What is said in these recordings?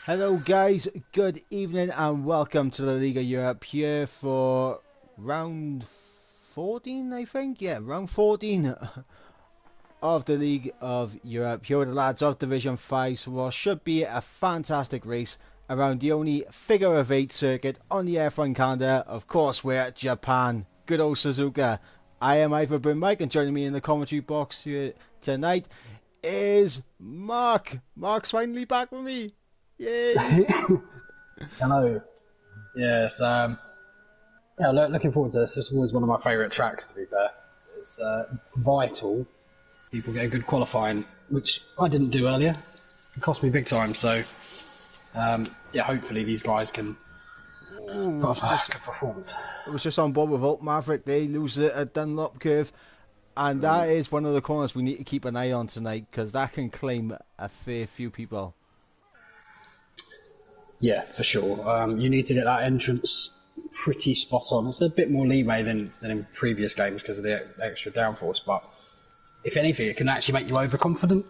Hello, guys. Good evening, and welcome to the League of Europe here for round 14, I think. Yeah, round 14 of the League of Europe. Here are the lads of Division 5, so what should be a fantastic race around the only figure of 8 circuit on the F1 calendar. Of course, we're at Japan. Good old Suzuka. I am Ivor Bryn Mike, and joining me in the commentary box here tonight is Mark. Mark's finally back with me. Yay! Hello. Yes. Looking forward to this. This is always one of my favourite tracks. To be fair, it's vital. People get a good qualifying, which I didn't do earlier. It cost me big time. So, hopefully these guys can Ooh, put up a good performance. it was just on board with Alt Maverick. They lose it at Dunlop Curve, and that is one of the corners we need to keep an eye on tonight because that can claim a fair few people. Yeah, for sure. You need to get that entrance pretty spot on. It's a bit more leeway than in previous games because of the extra downforce, but if anything, it can actually make you overconfident.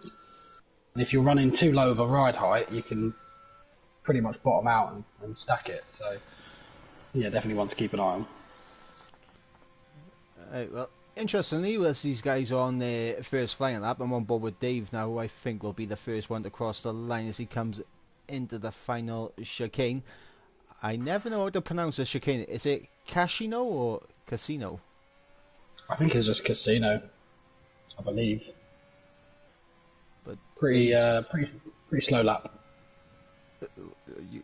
And if you're running too low of a ride height, you can pretty much bottom out and stack it. So, yeah, definitely one to keep an eye on. Well, interestingly, as these guys are on their first flying lap, I'm on board with Dave now, who I think will be the first one to cross the line as he comes into the final chicane. I never know how to pronounce the chicane. Is it Casino or Casino? I think it's just Casino, I believe. But Pretty slow lap.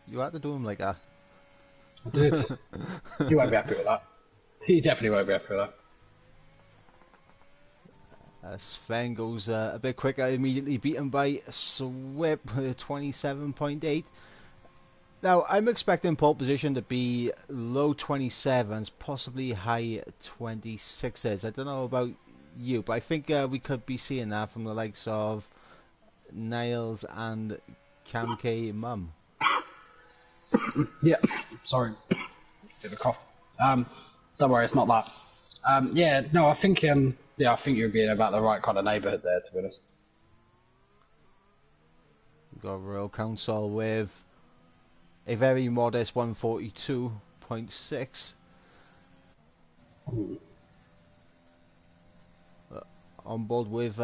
you had to do him like that. I did. You won't be happy with that. You definitely won't be happy with that. Sven goes a bit quicker, immediately beaten by Swip 27.8. Now, I'm expecting pole position to be low 27s, possibly high 26s. I don't know about you, but I think we could be seeing that from the likes of Niles and Cam K Mum. Yeah, sorry, bit of a cough. Don't worry, it's not that. I think I think you're being about the right kind of neighbourhood there, to be honest. We've got Royal Council with a very modest 142.6. On board with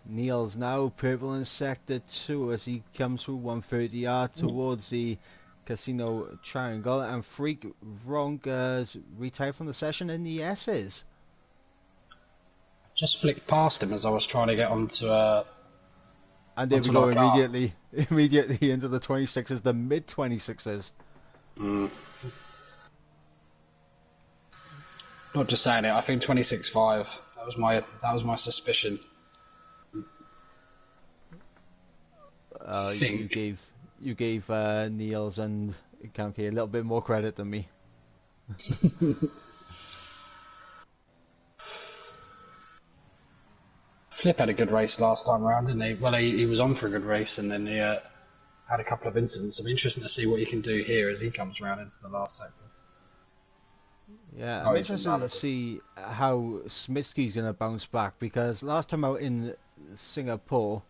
Niels now, purple in sector 2 as he comes through 130R towards the Casino Triangle, and Freak Ronkas retired from the session in the S's. Just flicked past him as I was trying to get onto and there we go, immediately into the 26s, the mid 26s. Not just saying it. I think 26.5. That was my suspicion. You gave Niels and Kamke a little bit more credit than me. Flip had a good race last time around, didn't he? Well, he was on for a good race, and then he had a couple of incidents. It'll be interesting to see what he can do here as he comes around into the last sector. Yeah, I'm interested to see how Smitsky's going to bounce back, because last time out in Singapore,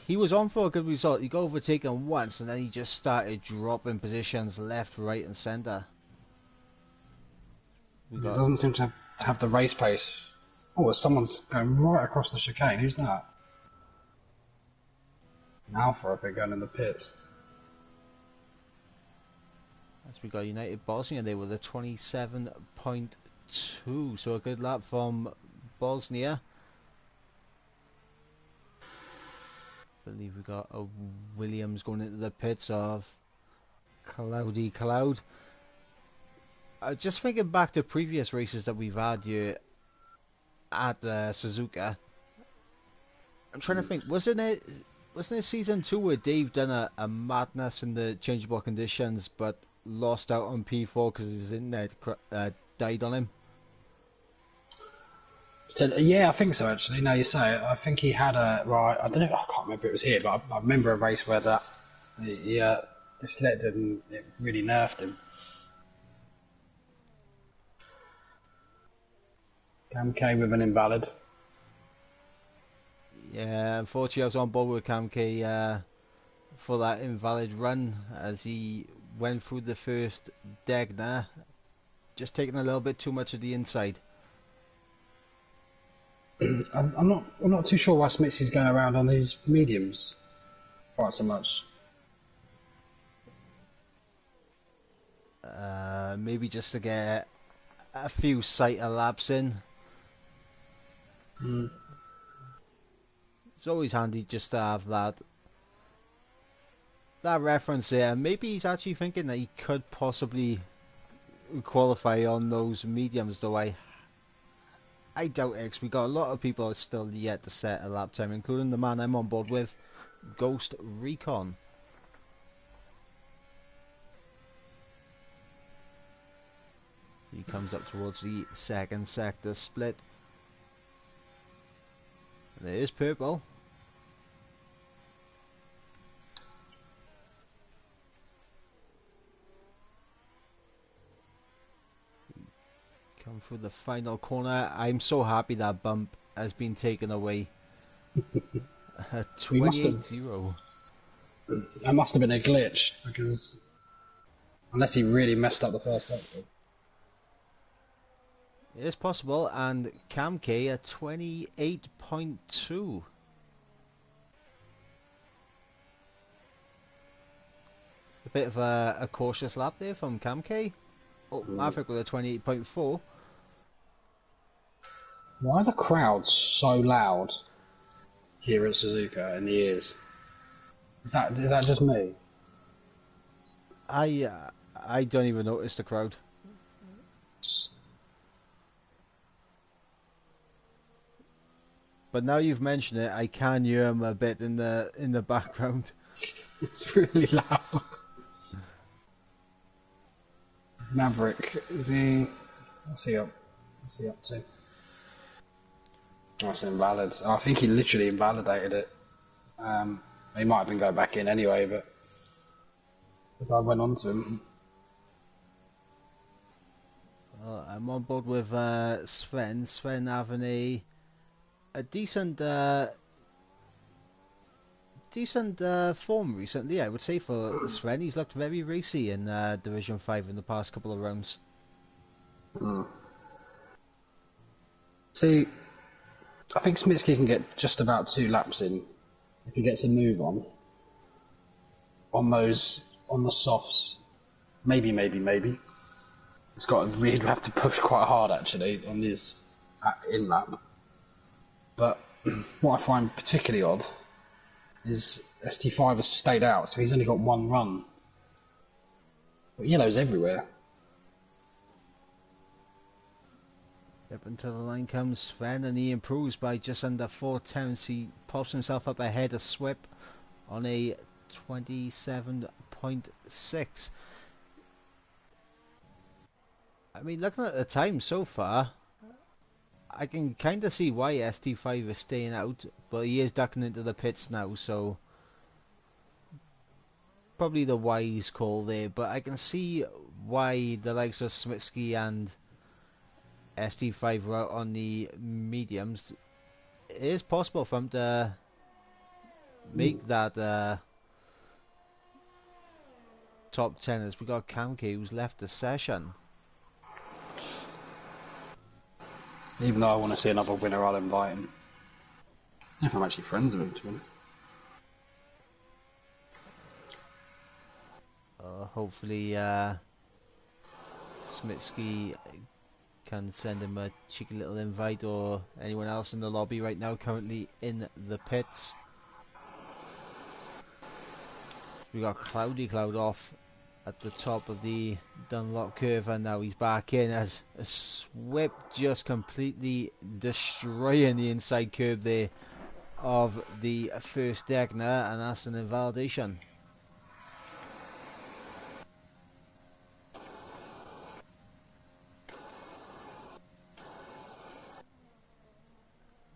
he was on for a good result. He got overtaken once, and then he just started dropping positions left, right, and centre. He doesn't seem to have the race pace. Oh, someone's going right across the chicane. Who's that? An Alpha, I think, going in the pits. As we got United Bosnia, they were the 27.2, so a good lap from Bosnia. I believe we got a Williams going into the pits of Cloudy Cloud. Just thinking back to previous races that we've had here at Suzuka, I'm trying to think, wasn't it season 2 where Dave done a madness in the changeable conditions but lost out on P4 because his internet died on him? So, yeah, I think so actually. Now you say it, I think he had I don't know, I can't remember if it was here, but I remember a race where he disconnected and it really nerfed him. Cam K with an invalid. Yeah, unfortunately I was on board with Kamke for that invalid run as he went through the first Degner, just taking a little bit too much of the inside. I'm not too sure why Smitsy's going around on these mediums quite so much. Maybe just to get a few sighter laps in. It's always handy just to have that reference there. Maybe he's actually thinking that he could possibly qualify on those mediums, though I doubt it, 'cause we got a lot of people still yet to set a lap time, including the man I'm on board with, Ghost Recon. He comes up towards the second sector split. And it is purple. Come through the final corner. I'm so happy that bump has been taken away. 28-0. That must have been a glitch, because unless he really messed up the first sector. It is possible, and Kamke at 28.2. A bit of a cautious lap there from Kamke. Oh, Maverick with a 28.4. Why are the crowds so loud here at Suzuka in the ears? Is that just me? I don't even notice the crowd. But now you've mentioned it, I can hear him a bit in the background. It's really loud. Maverick, is he? What's he up? What's he up to? That's invalid. I think he literally invalidated it. He might have been going back in anyway, but as I went on to him. Well, I'm on board with Sven. Sven having a decent form recently, I would say, for Sven. He's looked very racy in Division 5 in the past couple of rounds. See, I think Smitsky can get just about 2 laps in if he gets a move on the softs. Maybe. He'd have to push quite hard actually on his in lap. But what I find particularly odd is ST5 has stayed out, so he's only got 1 run. But yellow's everywhere. Up until the line comes Sven, and he improves by just under 4 tenths. He pops himself up ahead of Swip on a 27.6. I mean, looking at the time so far, I can kind of see why ST5 is staying out, but he is ducking into the pits now, so probably the wise call there. But I can see why the likes of Smitsky and ST5 were out on the mediums. It is possible for him to make that top 10, as we got Kamke who's left the session. Even though I want to see another winner, I'll invite him. I don't know if I'm actually friends with him, to be honest. Hopefully Smitsky can send him a cheeky little invite, or anyone else in the lobby right now currently in the pits. We got Cloudy Cloud off at the top of the Dunlop curve, and now he's back in as a Swip just completely destroying the inside curb there of the first Degner, and that's an invalidation.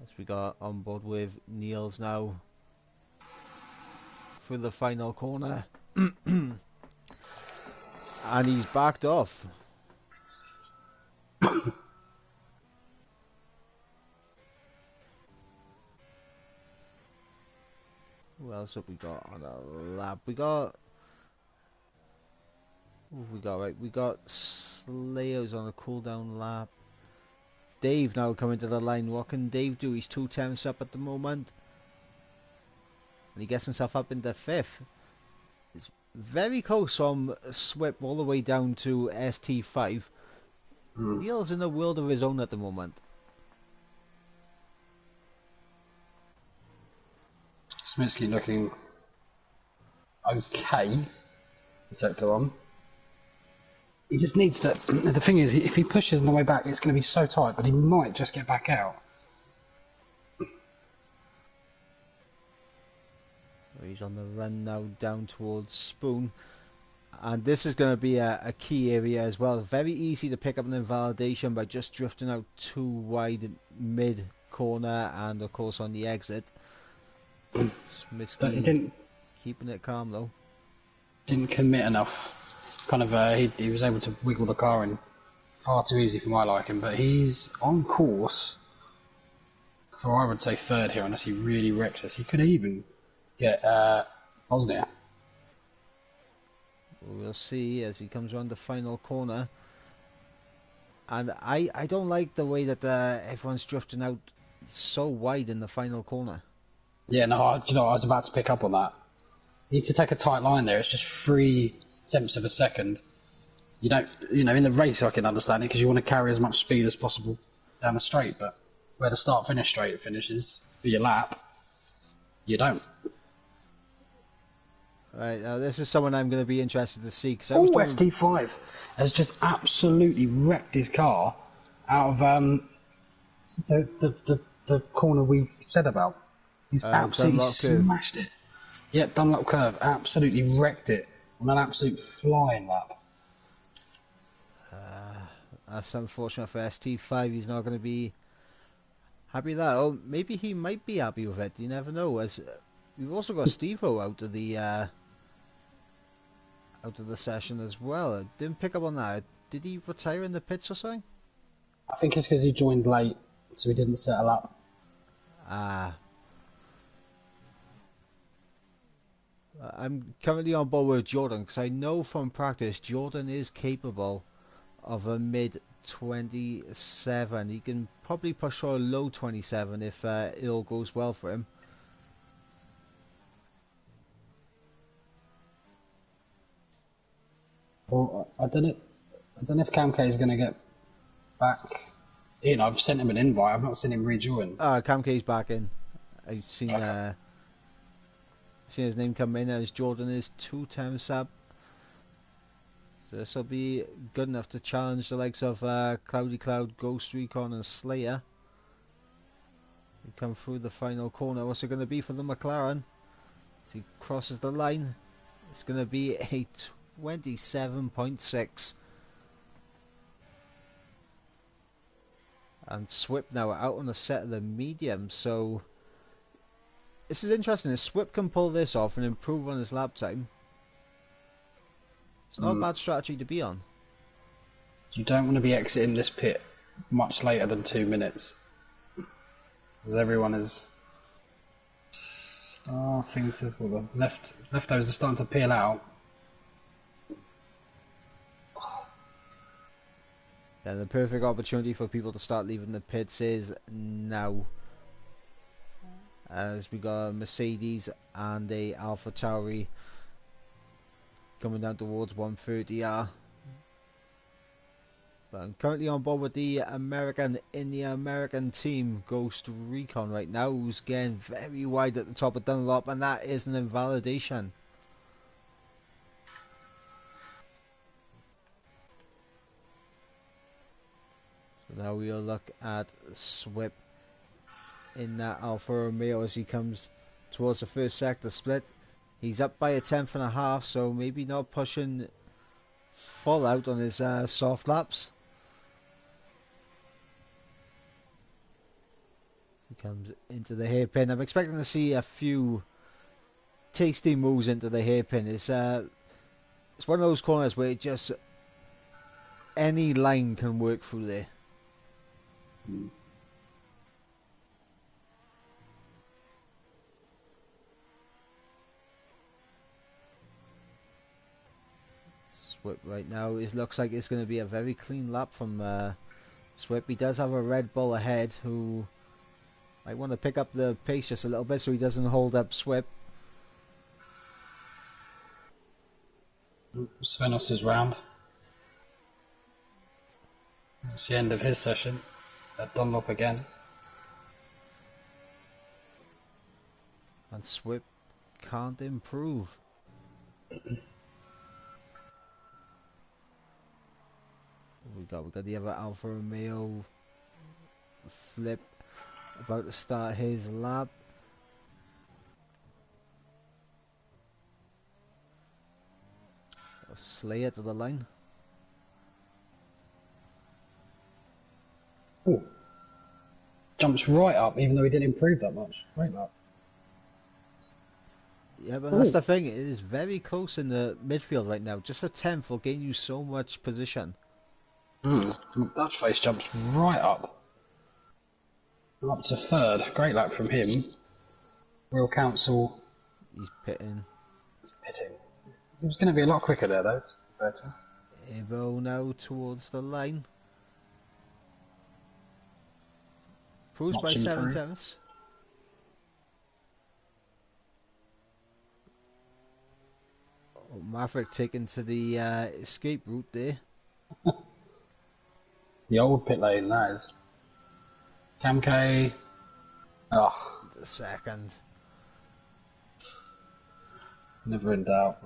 As we got on board with Niels now for the final corner. And he's backed off. Who else have we got on our lap? We got. Who have we got? Right, we got Slayers on a cooldown lap. Dave now coming to the line. What can Dave do? He's 2 temps up at the moment. And he gets himself up into 5th. It's very close from Swip all the way down to ST5. Neil's in a world of his own at the moment. Smitsky looking okay. Sector 1. He just needs to. The thing is, if he pushes on the way back, it's going to be so tight, but he might just get back out. He's on the run now down towards Spoon. And this is going to be a key area as well. Very easy to pick up an invalidation by just drifting out too wide mid corner and of course on the exit. Smitsky keeping it calm though. Didn't commit enough. Kind of, he was able to wiggle the car in far too easy for my liking, but he's on course for, I would say, 3rd here, unless he really wrecks us. He could even get Bosnia. We'll see as he comes around the final corner. And I don't like the way that everyone's drifting out so wide in the final corner. Yeah, no, I was about to pick up on that. You need to take a tight line there. It's just 3 tenths of a second. You don't, in the race I can understand it because you want to carry as much speed as possible down the straight, but where the start-finish straight finishes for your lap, you don't. Right, now this is someone I'm going to be interested to see. Cause ST5 has just absolutely wrecked his car out of the corner we said about. He's absolutely smashed it. Yep, Dunlop curve, absolutely wrecked it on an absolute flying lap. That's unfortunate for ST5. He's not going to be happy with that. Oh, maybe he might be happy with it. You never know. As we've also got Steve-O out of the session as well. Didn't pick up on that. Did he retire in the pits or something? I think it's because he joined late, so he didn't settle up. I'm currently on board with Jordan because I know from practice Jordan is capable of a mid 27. He can probably push for a low 27 if it all goes well for him. Well, I don't know if Cam K is going to get back. I've sent him an invite. I've not seen him rejoin. Cam K's back in. I've seen his name come in as Jordan is 2 times sub. So this will be good enough to challenge the likes of Cloudy Cloud, Ghost Recon and Slayer. We come through the final corner. What's it going to be for the McLaren? As he crosses the line, it's going to be a 27.6. And Swip now out on a set of the medium, so this is interesting. If Swip can pull this off and improve on his lap time, it's not a bad strategy to be on. You don't want to be exiting this pit much later than 2 minutes, because everyone is starting to, well, the leftovers are starting to peel out. Then the perfect opportunity for people to start leaving the pits is now, as we got a Mercedes and a Alpha Tauri coming down towards 130R. But I'm currently on board with the American team, Ghost Recon right now, who's getting very wide at the top of Dunlop, and that is an invalidation. So now we'll look at Swip in that Alfa Romeo as he comes towards the first sector split. He's up by a 10.5, so maybe not pushing full out on his soft laps. He comes into the hairpin. I'm expecting to see a few tasty moves into the hairpin. It's one of those corners where it just any line can work through there. Swip right now. It looks like it's going to be a very clean lap from Swip. He does have a Red Bull ahead who might want to pick up the pace just a little bit so he doesn't hold up Swip. Svenos' round. It's the end of his session. At Dunlop again. And Swip can't improve. We got the other Alfa Romeo Flip about to start his lap. Slayer to the line. Ooh. Jumps right up even though he didn't improve that much. Great lap. Yeah, but that's the thing. It is very close in the midfield right now. Just a 10th will gain you so much position. Dutch face jumps right up. Up to third. Great lap from him. Royal Council. He's pitting. He's pitting. He was going to be a lot quicker there though. Better. Ibo now towards the line. Proves by 7 tenths. Oh, Maverick taken to the escape route there. The old pit lane, that is. Cam K. Oh. The second. Never in doubt.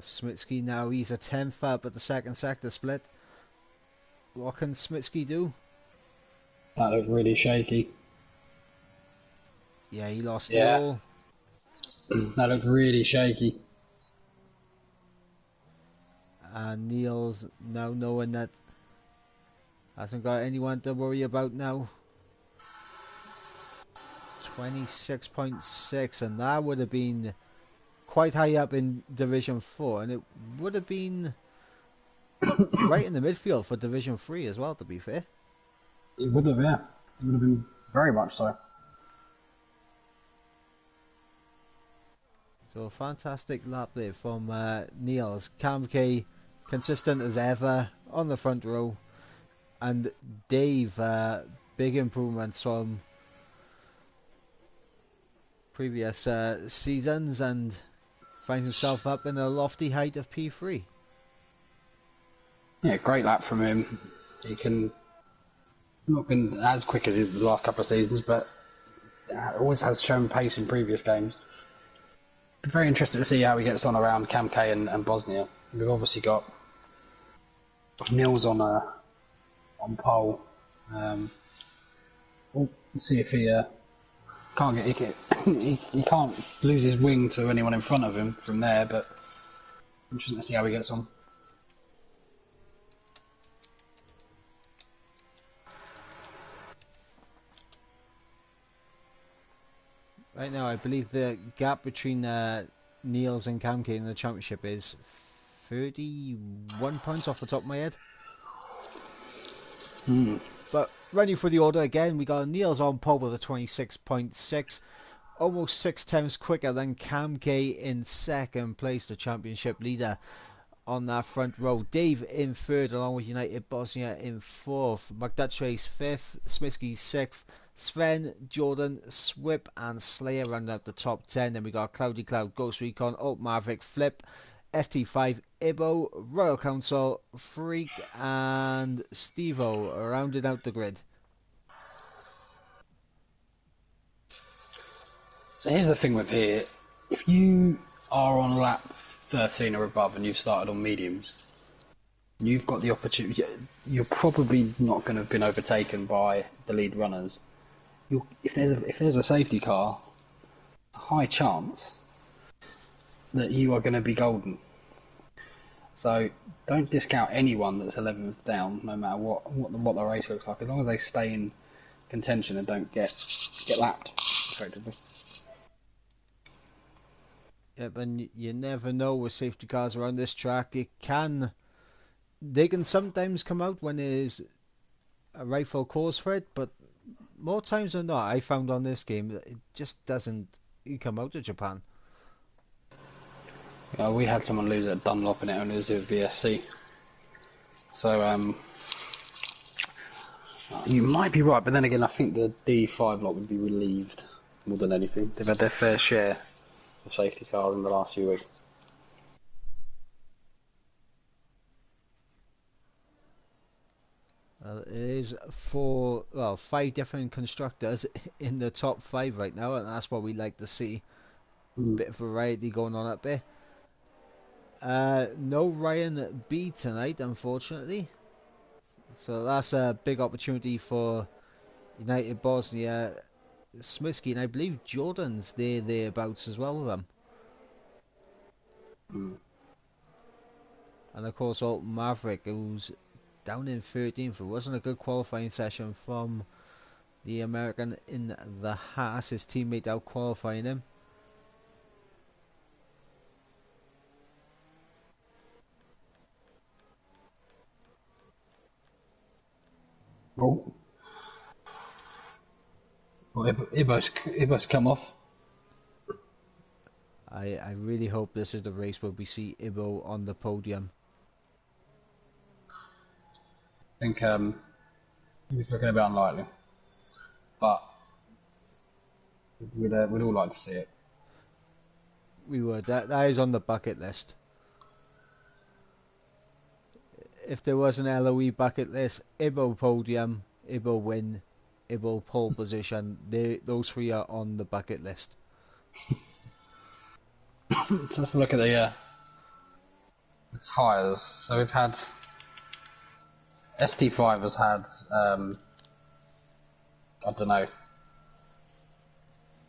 Smitsky now, he's a 10th up at the second sector split. What can Smitsky do? That looked really shaky. Yeah, he lost it all. That looked really shaky. And Niels now knowing that hasn't got anyone to worry about now. 26.6, and that would have been quite high up in Division 4, and it would have been right in the midfield for Division 3 as well, to be fair. It would have, yeah. It would have been very much so. So a fantastic lap there from Niels. Cam K consistent as ever on the front row. And Dave, big improvements from previous seasons and finds himself up in a lofty height of P3. Yeah, great lap from him. He can not been as quick as the last couple of seasons, but always has shown pace in previous games. Be very interested to see how he gets on around Cam K and Bosnia. We've obviously got Nils on pole. We'll see if he can't get he can't lose his wing to anyone in front of him from there, but interesting to see how he gets on. Right now, I believe the gap between Niels and Cam K in the championship is 31 points off the top of my head. But running through the order again, we got Niels on pole with a 26.6, almost 6 tenths quicker than Cam K in second place, the championship leader on that front row. Dave in third, along with United Bosnia in fourth. McDutchface fifth, Smitsky sixth. Sven, Jordan, Swip and Slayer round out the top 10. Then we got Cloudy Cloud, Ghost Recon, Alt Maverick, Flip, ST5, Ibo, Royal Council, Freak and Stevo rounded out the grid. So here's the thing with here. If you are on lap 13 or above and you've started on mediums, you've got the opportunity. You're probably not going to have been overtaken by the lead runners. If there's a safety car, a high chance that you are going to be golden. So don't discount anyone that's 11th down, no matter what the race looks like, as long as they stay in contention and don't get lapped effectively. Yep, and you never know with safety cars around this track. They can sometimes come out when there's a rightful cause for it, but more times than not, I found on this game that it just doesn't come out of Japan. We had someone lose at Dunlop and it only was with VSC. So you might be right, but then again, I think the D5 lot would be relieved more than anything. They've had their fair share of safety cars in the last few weeks. It is five different constructors in the top five right now, and that's what we like to see. Bit of variety going on up there. No Ryan B tonight, unfortunately. So that's a big opportunity for United Bosnia. Smitsky, and I believe Jordan's thereabouts as well with them. And of course, Alton Maverick, who's down in 13th. It wasn't a good qualifying session from the American in the Haas. His teammate out qualifying him. Oh. Well, Ibo's come off. I really hope this is the race where we see Ibo on the podium. I think he was looking a bit unlikely, but we'd all like to see it. We would. That is on the bucket list. If there was an LOE bucket list, Ibo podium, Ibo win, Ibo pole position. Those three are on the bucket list. So let's look at the tyres. So we've had ST5 has had I don't know.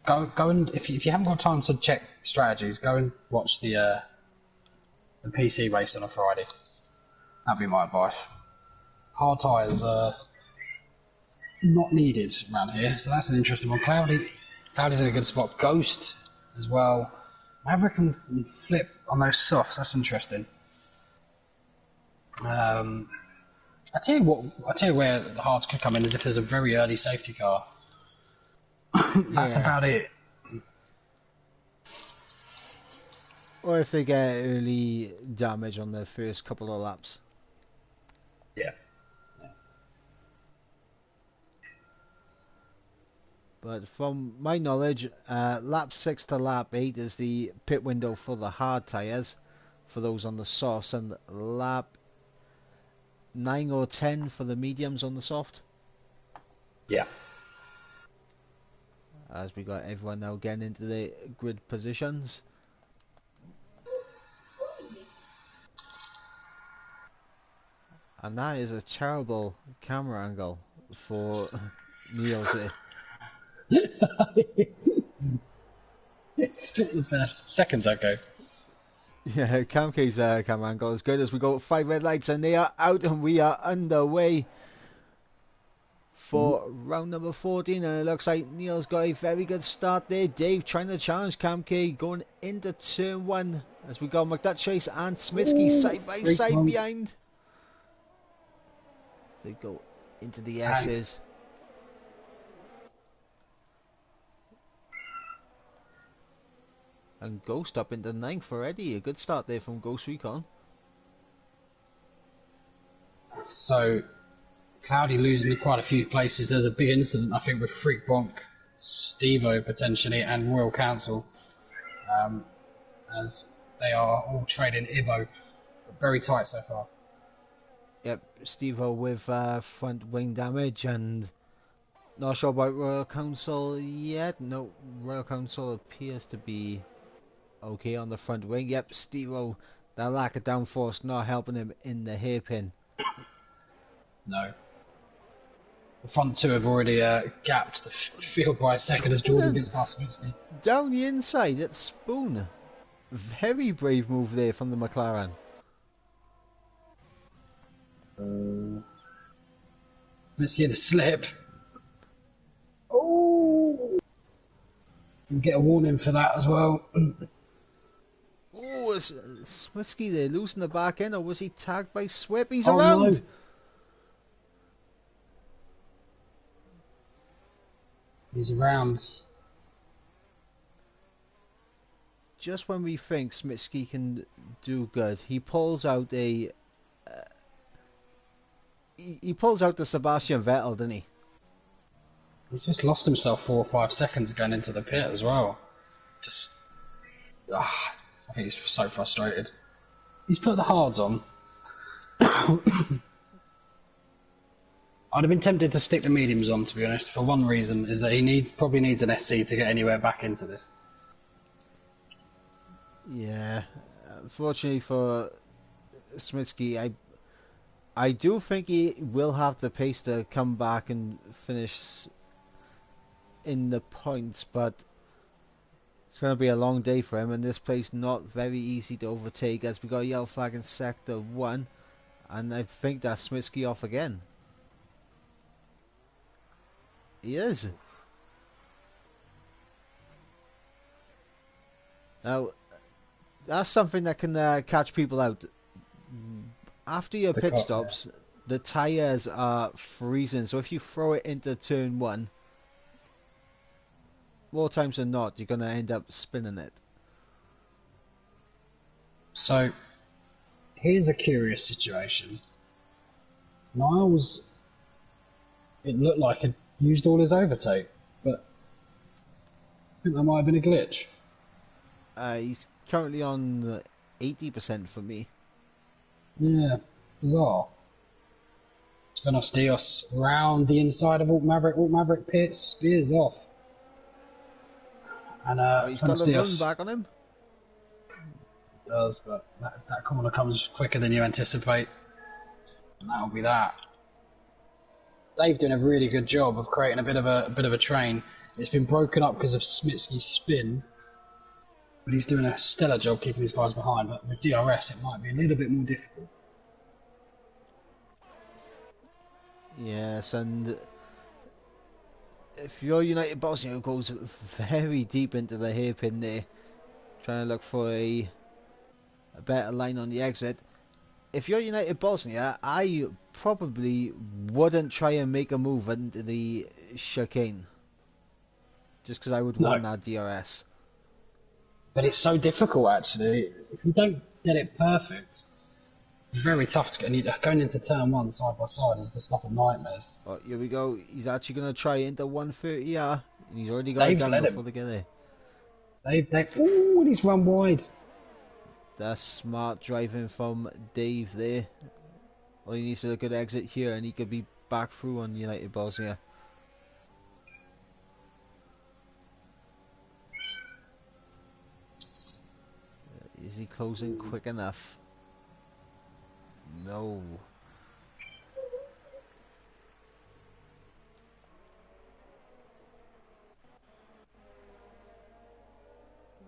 Go and if you haven't got time to check strategies, go and watch the PC race on a Friday. That'd be my advice. Hard tyres not needed around here, so that's an interesting one. Cloudy's in a good spot. Ghost as well. Maverick can flip on those softs. That's interesting. I tell you where the hards could come in is if there's a very early safety car. That's about it. Or if they get early damage on their first couple of laps. Yeah. But from my knowledge, lap 6 to lap 8 is the pit window for the hard tyres, for those on the softs, and lap 9 or 10 for the mediums on the soft. Yeah. As we got everyone now getting into the grid positions. And that is a terrible camera angle for Niels. It's still the best. Seconds ago. Yeah, Camke's camera angle is good as we go 5 red lights and they are out and we are underway for round number 14, and it looks like Neil's got a very good start there. Dave trying to challenge Camke going into turn 1 as we got McDutchase and Smitsky side by side behind. They go into the S's. And Ghost up into 9th already. A good start there from Ghost Recon. So, Cloudy losing quite a few places. There's a big incident, I think, with Freak Bonk, Stevo potentially, and Royal Council, as they are all trading Ibo. Very tight so far. Yep, Stevo with front wing damage, and not sure about Royal Council yet. No, Royal Council appears to be okay on the front wing. Yep, Stevo, that lack of downforce not helping him in the hairpin. No. The front two have already gapped the field by a second as Jordan gets past Smitsky. Down the inside at Spoon. Very brave move there from the McLaren. Smitsky in the slip. Oh! We'll get a warning for that as well. Oh, is Smitsky there losing the back end, or was he tagged by Swip? He's around! No. He's around. just when we think Smitsky can do good, he pulls out a he pulls out the Sebastian Vettel, doesn't he? He just lost himself 4 or 5 seconds going into the pit as well. Just, I think he's so frustrated. He's put the hards on. I'd have been tempted to stick the mediums on, to be honest, for one reason, is that he probably needs an SC to get anywhere back into this. Yeah, unfortunately for Smitsky, I do think he will have the pace to come back and finish in the points, but it's going to be a long day for him, and this place not very easy to overtake, as we got a yellow flag in sector 1, and I think that's Smitsky off again. He is. Now, that's something that can catch people out. After your pit stops, the tyres are freezing, so if you throw it into turn 1, more times than not, you're going to end up spinning it. So, here's a curious situation. Niles, it looked like had used all his overtake, but I think that might have been a glitch. He's currently on 80% for me. Yeah, bizarre. Svenos Dios round the inside of Alt Maverick pits, spears off. And He's got a run back on him. Does, but that corner comes quicker than you anticipate. And that'll be that. Dave doing a really good job of creating a bit of a train. It's been broken up because of Smitsky's spin, but he's doing a stellar job keeping these guys behind. But with DRS, it might be a little bit more difficult. Yes, and if you're United Bosnia, who goes very deep into the hairpin there, trying to look for a better line on the exit. If you're United Bosnia, I probably wouldn't try and make a move into the chicane, just because I would want that DRS. But it's so difficult, actually. If you don't get it perfect, it's very tough to get. And going into turn 1 side by side is the stuff of nightmares. Oh, here we go. He's actually going to try into 130, and he's already got it done before they get there. Ooh, he's run wide. That's smart driving from Dave there. All he needs is a good exit here, and he could be back through on United Bosnia. Is he closing quick enough? No.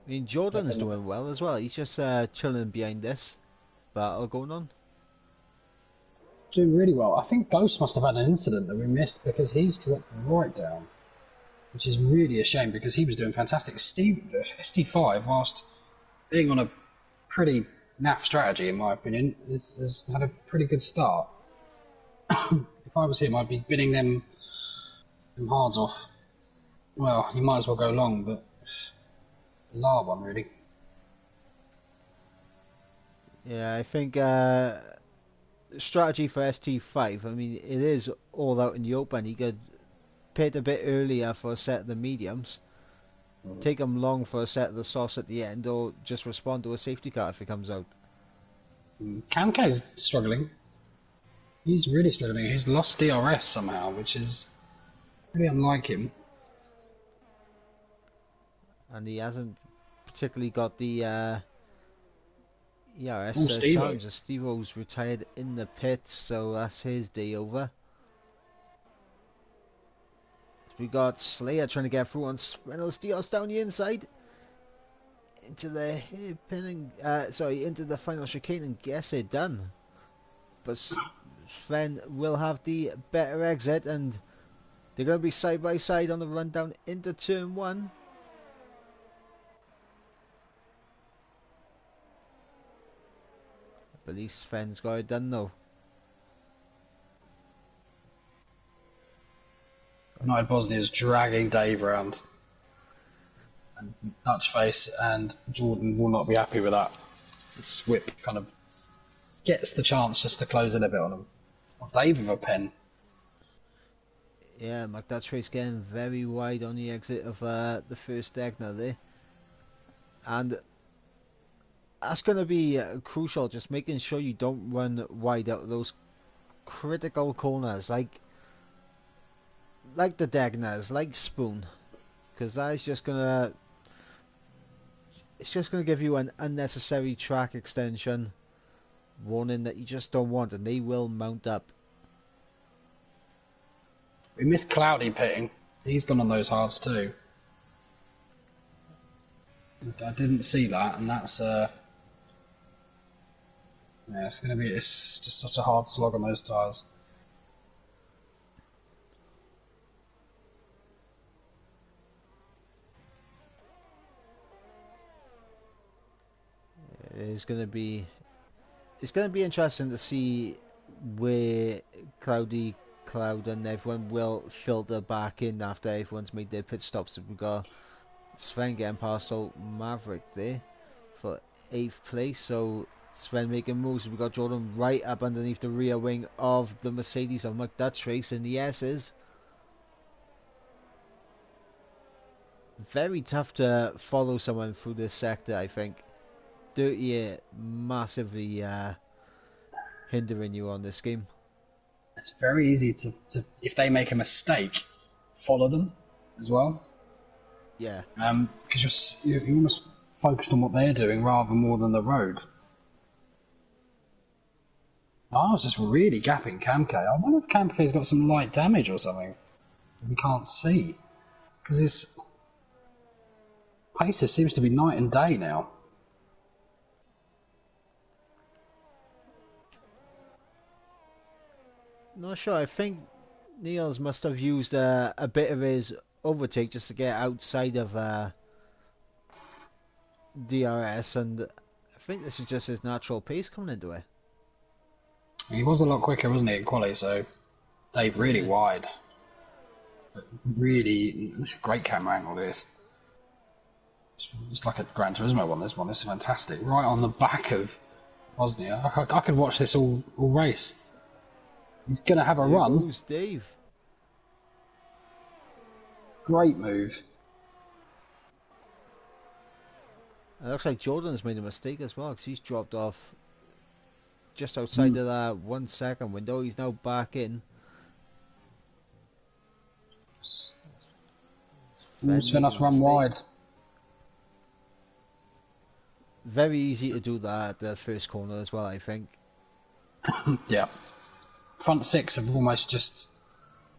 I mean, Jordan's doing well as well. He's just chilling behind this battle going on. Doing really well. I think Ghost must have had an incident that we missed because he's dropped right down, which is really a shame because he was doing fantastic. ST5, whilst being on a pretty naff strategy, in my opinion, has had a pretty good start. If I was him, I'd be bidding them hards off. Well, you might as well go long, but bizarre one, really. Yeah, I think strategy for ST5, I mean, it is all out in the open. He could pit a bit earlier for a set of the mediums, take him long for a set of the softs at the end, or just respond to a safety car if it comes out. Kamke's struggling. He's really struggling. He's lost DRS somehow, which is pretty unlike him. And he hasn't particularly got the ERS challenge. Steve-O's retired in the pits, so that's his day over. We got Slayer trying to get through on Svenos Dios down the inside into the hairpin, into the final chicane and gets it done. But Sven will have the better exit, and they're going to be side by side on the run down into turn 1. I believe Sven's got it done though. United Bosnia is dragging Dave around. And Dutchface and Jordan will not be happy with that. This whip kind of gets the chance just to close in a bit on him. Dave with a pen. Yeah, McDutchface getting very wide on the exit of the first Degner there. And that's going to be crucial, just making sure you don't run wide out of those critical corners, like the Degners, like Spoon. Because that is just going to... It's just going to give you an unnecessary track extension warning that you just don't want, and they will mount up. We missed Cloudy pitting. He's gone on those hards too. I didn't see that, and that's yeah, it's just such a hard slog on those tyres. It's going to be interesting to see where Cloudy, Cloud and everyone will filter back in after everyone's made their pit stops. We've got Sven getting past old Maverick there for 8th place, so Sven making moves. We've got Jordan right up underneath the rear wing of the Mercedes of McDutchface in the S's. Very tough to follow someone through this sector, I think. Dirty massively hindering you on this game. It's very easy to if they make a mistake, follow them as well. Yeah. Because you're almost focused on what they're doing rather more than the road. I was just really gapping Kamke. I wonder if Kamke's got some light damage or something we can't see, because his pacer seems to be night and day now. Not sure. I think Niels must have used a bit of his overtake just to get outside of DRS, and I think this is just his natural pace coming into it. He was a lot quicker, wasn't he, in quali? So Dave really wide. But really, this is a great camera angle. This. It's like a Gran Turismo one. This is fantastic. Right on the back of Bosnia. I could watch this all race. He's going to have a run. Who's Dave? Great move. It looks like Jordan's made a mistake as well, because he's dropped off just outside of that 1 second window. He's now back in. Sven us run wide. Very easy to do that at the first corner as well, I think. Yeah. Front six have almost just...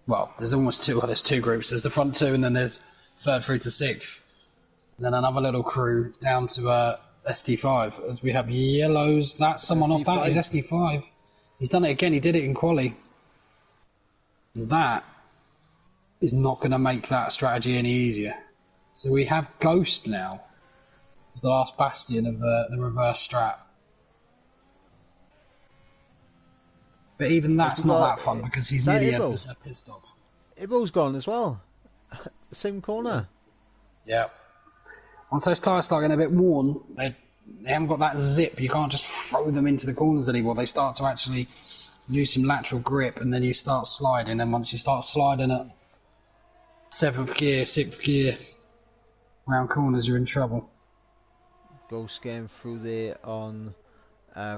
Well, there's almost two. Well, there's two groups. There's the front two, and then there's third through to sixth. And then another little crew down to ST5, as we have yellows. That's someone off that is ST5. He's done it again. He did it in quali. That is not going to make that strategy any easier. So we have Ghost now as the last bastion of the reverse strat. But even that's not that fun, because he's nearly a pit stop. Ibo's gone as well. Same corner. Yeah. Once those tyres start getting a bit worn, they haven't got that zip. You can't just throw them into the corners anymore. They start to actually use some lateral grip, and then you start sliding. And once you start sliding at 7th gear, 6th gear, round corners, you're in trouble. Ghost getting through there on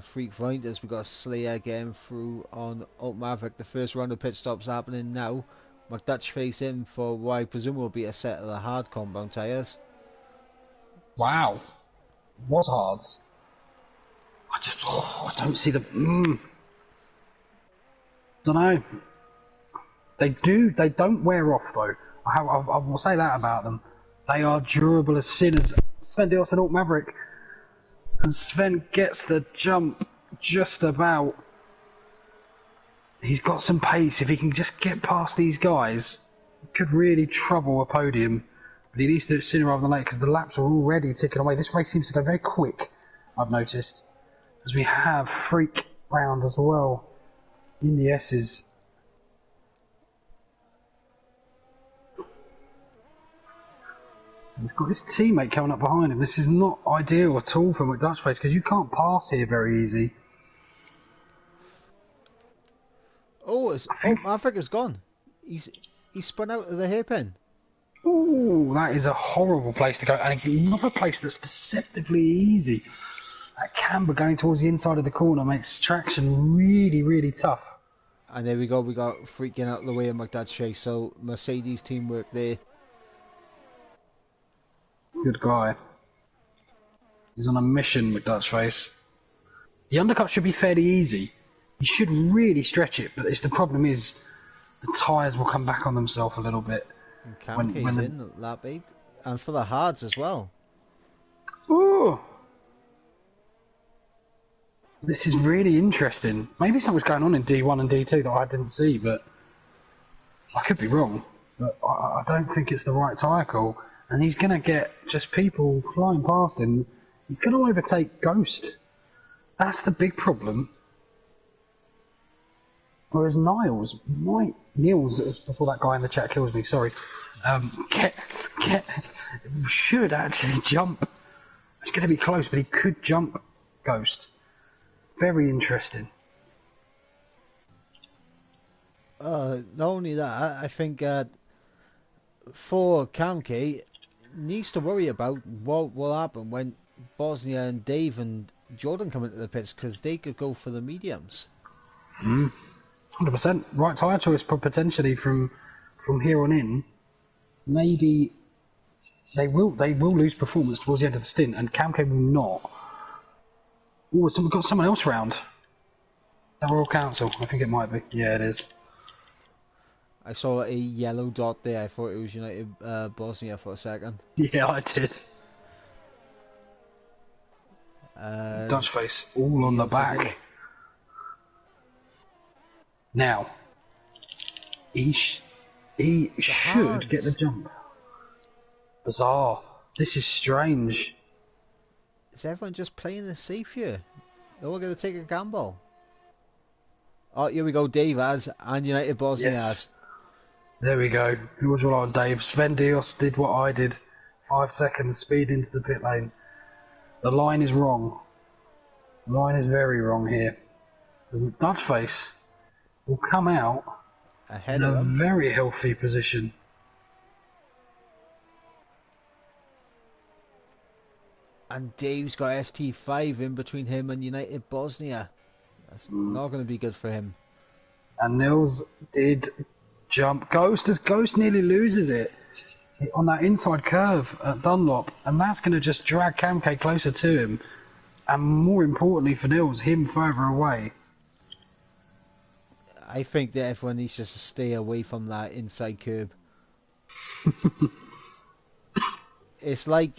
Freak Find, as we got Slayer getting through on Alt Maverick. The first round of pit stops happening now. McDutchface in for what I presume will be a set of the hard compound tyres. Wow. Was hards. I don't see the... Don't know. They don't wear off though. I will say that about them. They are durable as sin, as Sven Dios and Alt Maverick. And Sven gets the jump just about. He's got some pace. If he can just get past these guys, he could really trouble a podium. But he needs to do it sooner rather than later, because the laps are already ticking away. This race seems to go very quick, I've noticed. As we have Freak round as well in the S's. He's got his teammate coming up behind him. This is not ideal at all for McDutchface because you can't pass here very easy. Oh, Maverick is gone. He's spun out of the hairpin. Ooh, that is a horrible place to go. And another place that's deceptively easy. That camber going towards the inside of the corner makes traction really, really tough. And there we go. We got freaking out of the way of McDutchface. So Mercedes teamwork there. Good guy. He's on a mission, McDutchface. The undercut should be fairly easy. You should really stretch it, but the problem is the tyres will come back on themselves a little bit. And Kamke's in lap 8. And for the hards as well. Ooh! This is really interesting. Maybe something's going on in D1 and D2 that I didn't see, but I could be wrong. But I don't think it's the right tyre call. And he's going to get just people flying past him. He's going to overtake Ghost. That's the big problem. Whereas Niles before that guy in the chat kills me, sorry, should actually jump. It's going to be close, but he could jump Ghost. Very interesting. Not only that, I think for Kamke, needs to worry about what will happen when Bosnia and Dave and Jordan come into the pits, because they could go for the mediums. 100%. Right tyre choice potentially from here on in. Maybe they will lose performance towards the end of the stint, and Kamke will not. Oh, we've got someone else round. The Royal Council, I think it might be. Yeah, it is. I saw a yellow dot there. I thought it was United Bosnia for a second. Yeah, I did. Dutchface all on the back. Now, he should get the jump. Bizarre. This is strange. Is everyone just playing it safe here? No one going to take a gamble. Oh, here we go. Dave has, and United Bosnia has. There we go. Who was all on Dave? Sven Dios did what I did. 5 seconds, speed into the pit lane. The line is wrong. The line is very wrong here. Because Dutchface will come out ahead in of a him. very healthy position. And Dave's got ST5 in between him and United Bosnia. That's not going to be good for him. And Nils did jump Ghost as Ghost nearly loses it on that inside curve at Dunlop, and that's going to just drag Kamke closer to him, and more importantly for Nils, him further away. I think that everyone needs just to stay away from that inside curb. It's like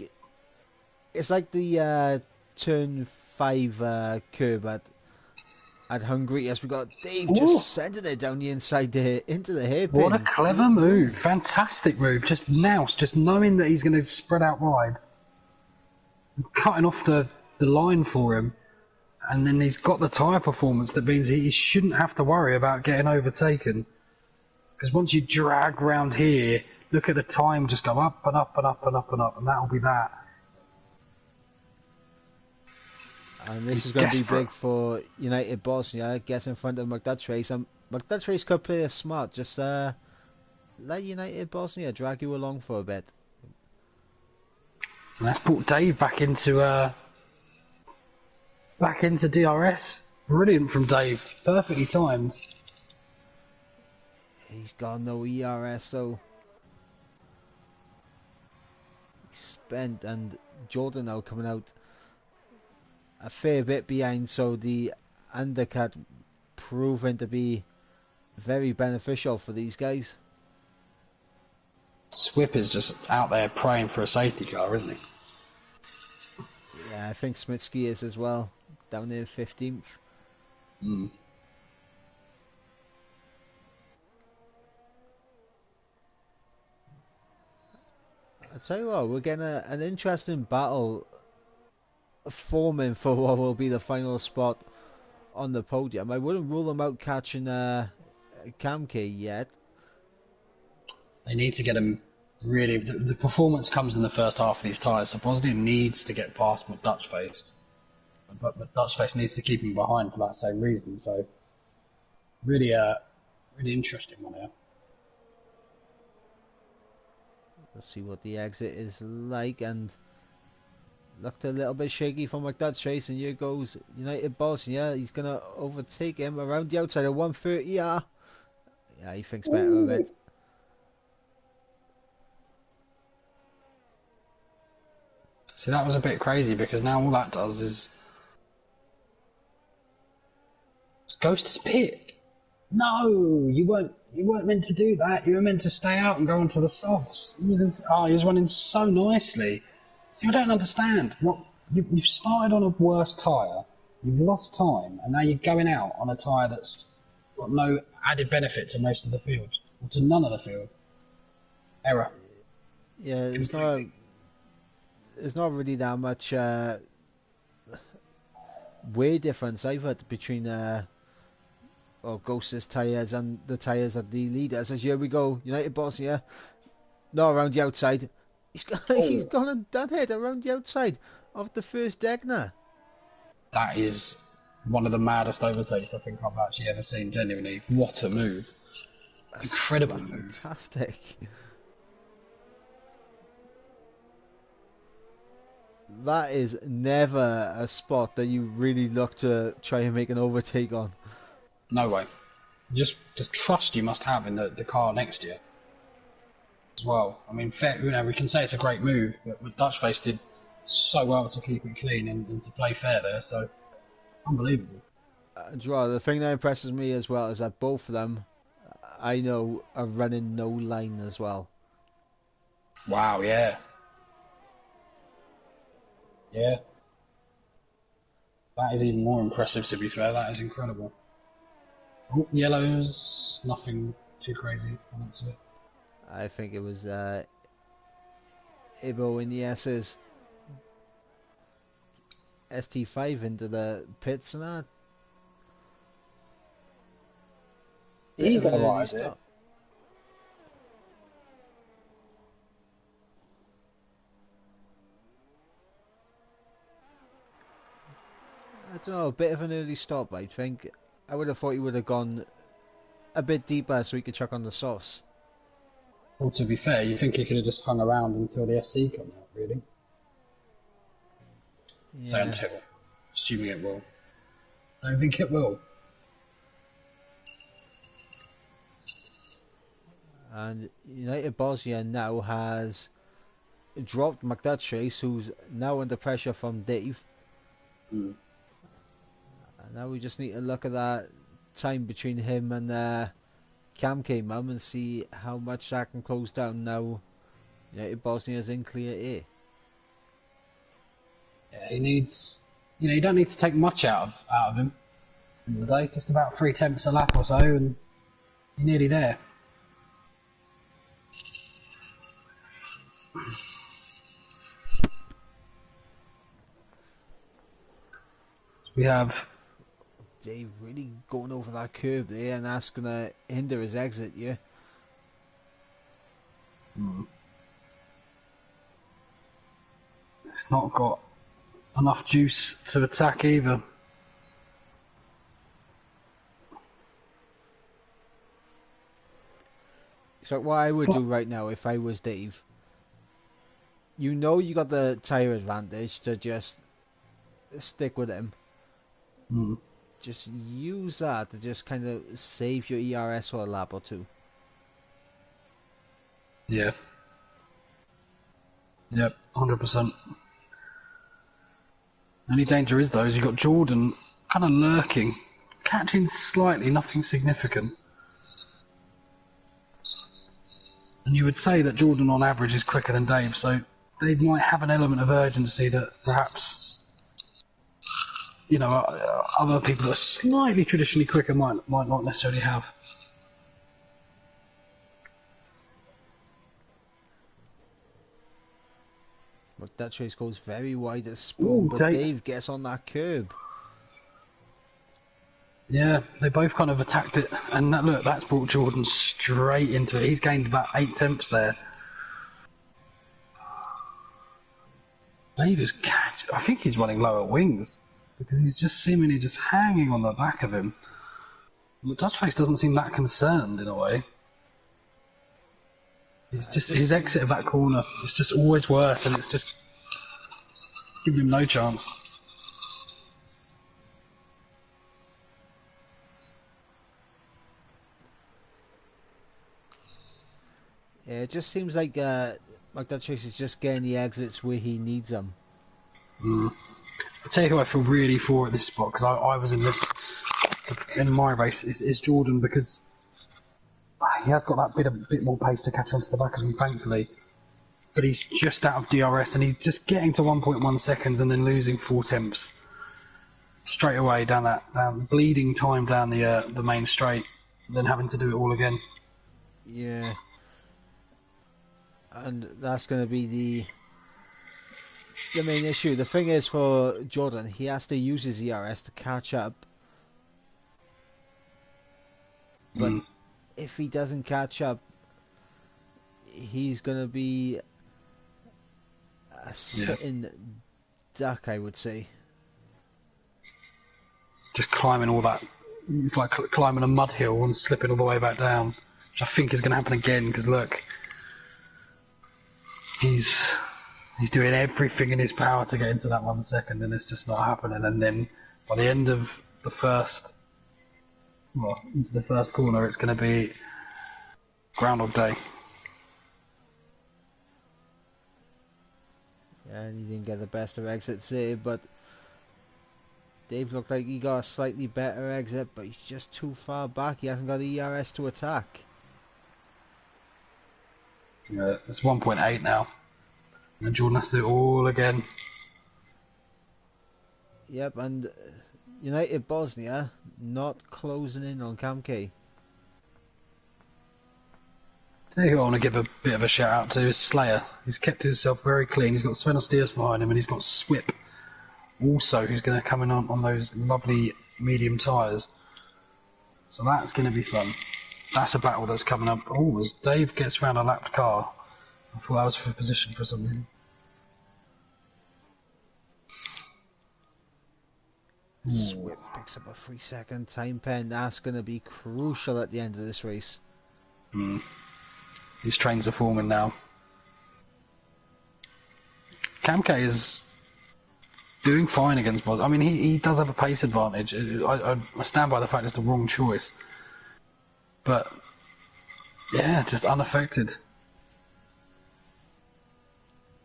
the turn 5 curb at Hungary, as we got Dave just sending it down the inside there into the hairpin. What a clever move. Fantastic move. Just Naus, just knowing that he's going to spread out wide. Cutting off the line for him. And then he's got the tyre performance that means he shouldn't have to worry about getting overtaken. Because once you drag round here, look at the time just go up and up and up and up and up, and that'll be that. And this is going to be big for United Bosnia. Gets in front of McDutchface. And McDutchface could play it smart. Just let United Bosnia drag you along for a bit. And that's brought Dave back into DRS. Brilliant from Dave. Perfectly timed. He's got no ERS, so he's spent. And Jordan now coming out a fair bit behind, so the undercut proving to be very beneficial for these guys. Swip is just out there praying for a safety car, isn't he? Yeah, I think Smitsky is as well, down there 15th. I tell you what, we're getting an interesting battle forming for what will be the final spot on the podium. I wouldn't rule them out catching Kamke yet. They need to get him Really, the performance comes in the first half of these tyres, so Bosnia needs to get past McDutchface. But McDutchface needs to keep him behind for that same reason, so really, really interesting one here. Let's see what the exit is like, and looked a little bit shaky for McDutchface, and here goes United Bosnia. He's going to overtake him around the outside of 130. Yeah, he thinks better of it. See, that was a bit crazy because now all that does is Ghost his pit. No, you weren't meant to do that. You were meant to stay out and go onto the softs. He was running so nicely. See, I don't understand. What you've started on a worse tyre, you've lost time, and now you're going out on a tyre that's got no added benefit to most of the field, or to none of the field. Error. Yeah, it's not really that much wear difference either between Ghost's tyres and the tyres of the leaders. As here we go, United Bosnia. No, around the outside. He's gone and done it around the outside of the first Degner. That is one of the maddest overtakes I think I've actually ever seen, genuinely. What a move. That's incredible move. Fantastic. That is never a spot that you really look to try and make an overtake on. No way. Just trust you must have in the car next to you as well. I mean, fair, we can say it's a great move, but Dutchface did so well to keep it clean and to play fair there, so unbelievable. The thing that impresses me as well is that both of them, I know, are running no line as well. Wow, yeah. Yeah. That is even more impressive, to be fair. That is incredible. Oh, yellows, nothing too crazy on it. I think it was Ibo in the S's. ST5 into the pits and that. He's going to rise it. I don't know, a bit of an early stop, I think. I would have thought he would have gone a bit deeper so he could chuck on the sauce. Well, to be fair, you think he could have just hung around until the SC comes out, really? Yeah. Say until. Assuming it will. I don't think it will. And United Bosnia now has dropped McDutchface, who's now under pressure from Dave. Mm. And now we just need to look at that time between him and Cam came up and see how much that can close down now. United Bosnia's in clear air. Yeah, he needs, you don't need to take much out of him in the day. Just about 3/10 a lap or so, and you're nearly there. We have Dave really going over that curb there, and that's going to hinder his exit, yeah. It's not got enough juice to attack either. So what I would do right now if I was Dave, you got the tyre advantage to just stick with him. Mm. Just use that to just kind of save your ERS for a lap or two. Yeah. Yep, 100%. Only danger is though, is you got Jordan kind of lurking, catching slightly, nothing significant. And you would say that Jordan on average is quicker than Dave, so Dave might have an element of urgency that perhaps, other people that are slightly traditionally quicker might not necessarily have. But that chase goes very wide at Spawn, but Dave gets on that curb. Yeah, they both kind of attacked it, and look, that's brought Jordan straight into it. He's gained about 8 temps there. Davis catch. I think he's running lower wings because he's just seemingly just hanging on the back of him. The Dutch face doesn't seem that concerned in a way. It's just his exit of that corner. It's just always worse, and it's just giving him no chance. Yeah, it just seems like McDutchess is just getting the exits where he needs them. I'll tell you who I feel really for at this spot, because I was in my race, is Jordan, because he has got that bit more pace to catch onto the back of him, thankfully. But he's just out of DRS, and he's just getting to 1.1 seconds and then losing 4 tenths straight away down bleeding time down the main straight, then having to do it all again. Yeah. And that's going to be the main issue. The thing is, for Jordan, he has to use his ERS to catch up. But if he doesn't catch up, he's going to be a sitting duck, I would say. Just climbing all that. It's like climbing a mud hill and slipping all the way back down, which I think is going to happen again, because look, he's doing everything in his power to get into that 1 second, and it's just not happening. And then by the end of the into the first corner, it's going to be Groundhog Day. Yeah, and he didn't get the best of exits here, but Dave looked like he got a slightly better exit, but he's just too far back. He hasn't got the ERS to attack. Yeah, it's 1.8 now. And Jordan has to do it all again. Yep, and United Bosnia not closing in on Kamke. Tell you who I want to give a bit of a shout out to is Slayer. He's kept himself very clean. He's got Svenos Diaz behind him, and he's got Swip also, who's going to come in on those lovely medium tyres. So that's going to be fun. That's a battle that's coming up. Oh, as Dave gets around a lapped car. I thought that was for position for something. Swip picks up a 3-second time pen. That's going to be crucial at the end of this race. These trains are forming now. Kamke is doing fine against Bos. I mean, he does have a pace advantage. I stand by the fact it's the wrong choice. But, yeah, just unaffected.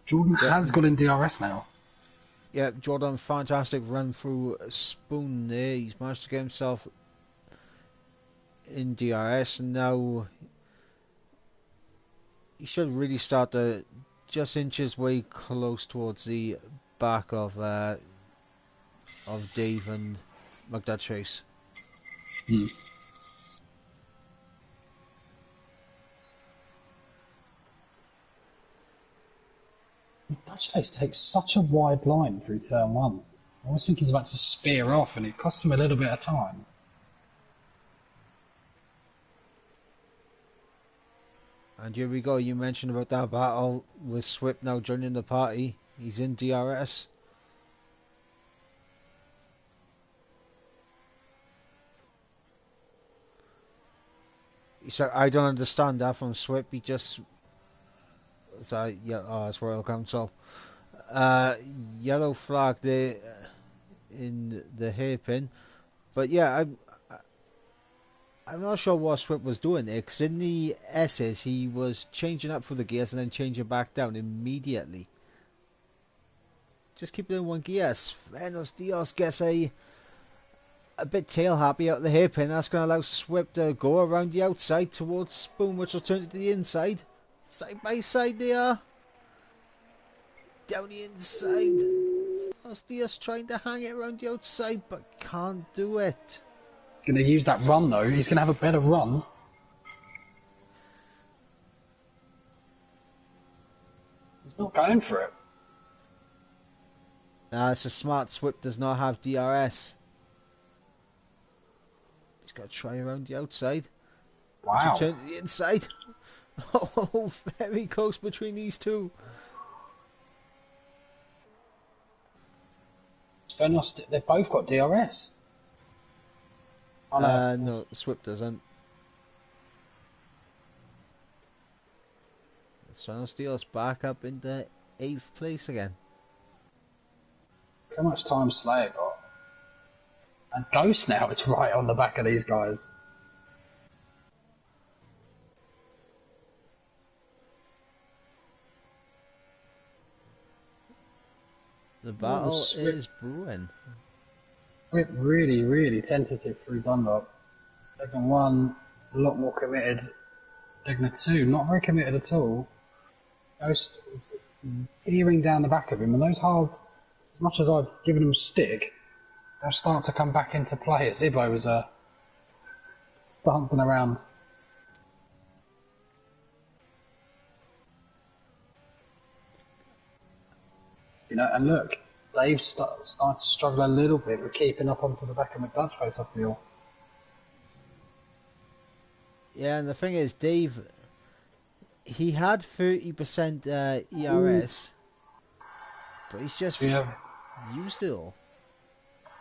Jordan has got in DRS now. Yeah, Jordan, fantastic run through Spoon there. He's managed to get himself in DRS, and now he should really start to just inch his way close towards the back of Dave and McDutchess. Dutchface takes such a wide line through turn 1. I always think he's about to spear off, and it costs him a little bit of time. And here we go. You mentioned about that battle with Swip now joining the party. He's in DRS. So I don't understand that from Swip. He just... Sorry, yeah, oh, it's Royal Council. Yellow flag there in the hairpin. But yeah, I'm not sure what Swip was doing there, because in the S's he was changing up for the gears and then changing back down immediately. Just keep it in one gear. Svenos Diaz gets a bit tail happy out the hairpin. That's going to allow Swip to go around the outside towards Spoon, which will turn to the inside. Side by side they are. Down the inside. Svenos Diaz trying to hang it around the outside, but can't do it. Going to use that run though. He's going to have a better run. He's not going for it. Nah, it's a smart. Swip does not have DRS. He's got to try around the outside. Wow. Turn to the inside. Oh, very close between these two. Sven or they've both got DRS. Oh, no. No, Swip doesn't. Sven Steele's back up into 8th place again. Look how much time Slayer got. And Ghost now is right on the back of these guys. The battle is brewing. Swip really, really tentative through Dunlop. Degnan 1, a lot more committed. Degnan 2, not very committed at all. Ghost is peering down the back of him, and those hards, as much as I've given them stick, they'll start to come back into play as Ibo was dancing around. You know, and look, Dave started to struggle a little bit with keeping up onto the back of McDutch face, I feel. Yeah, and the thing is, Dave, he had 30% ERS, but he's just used it all.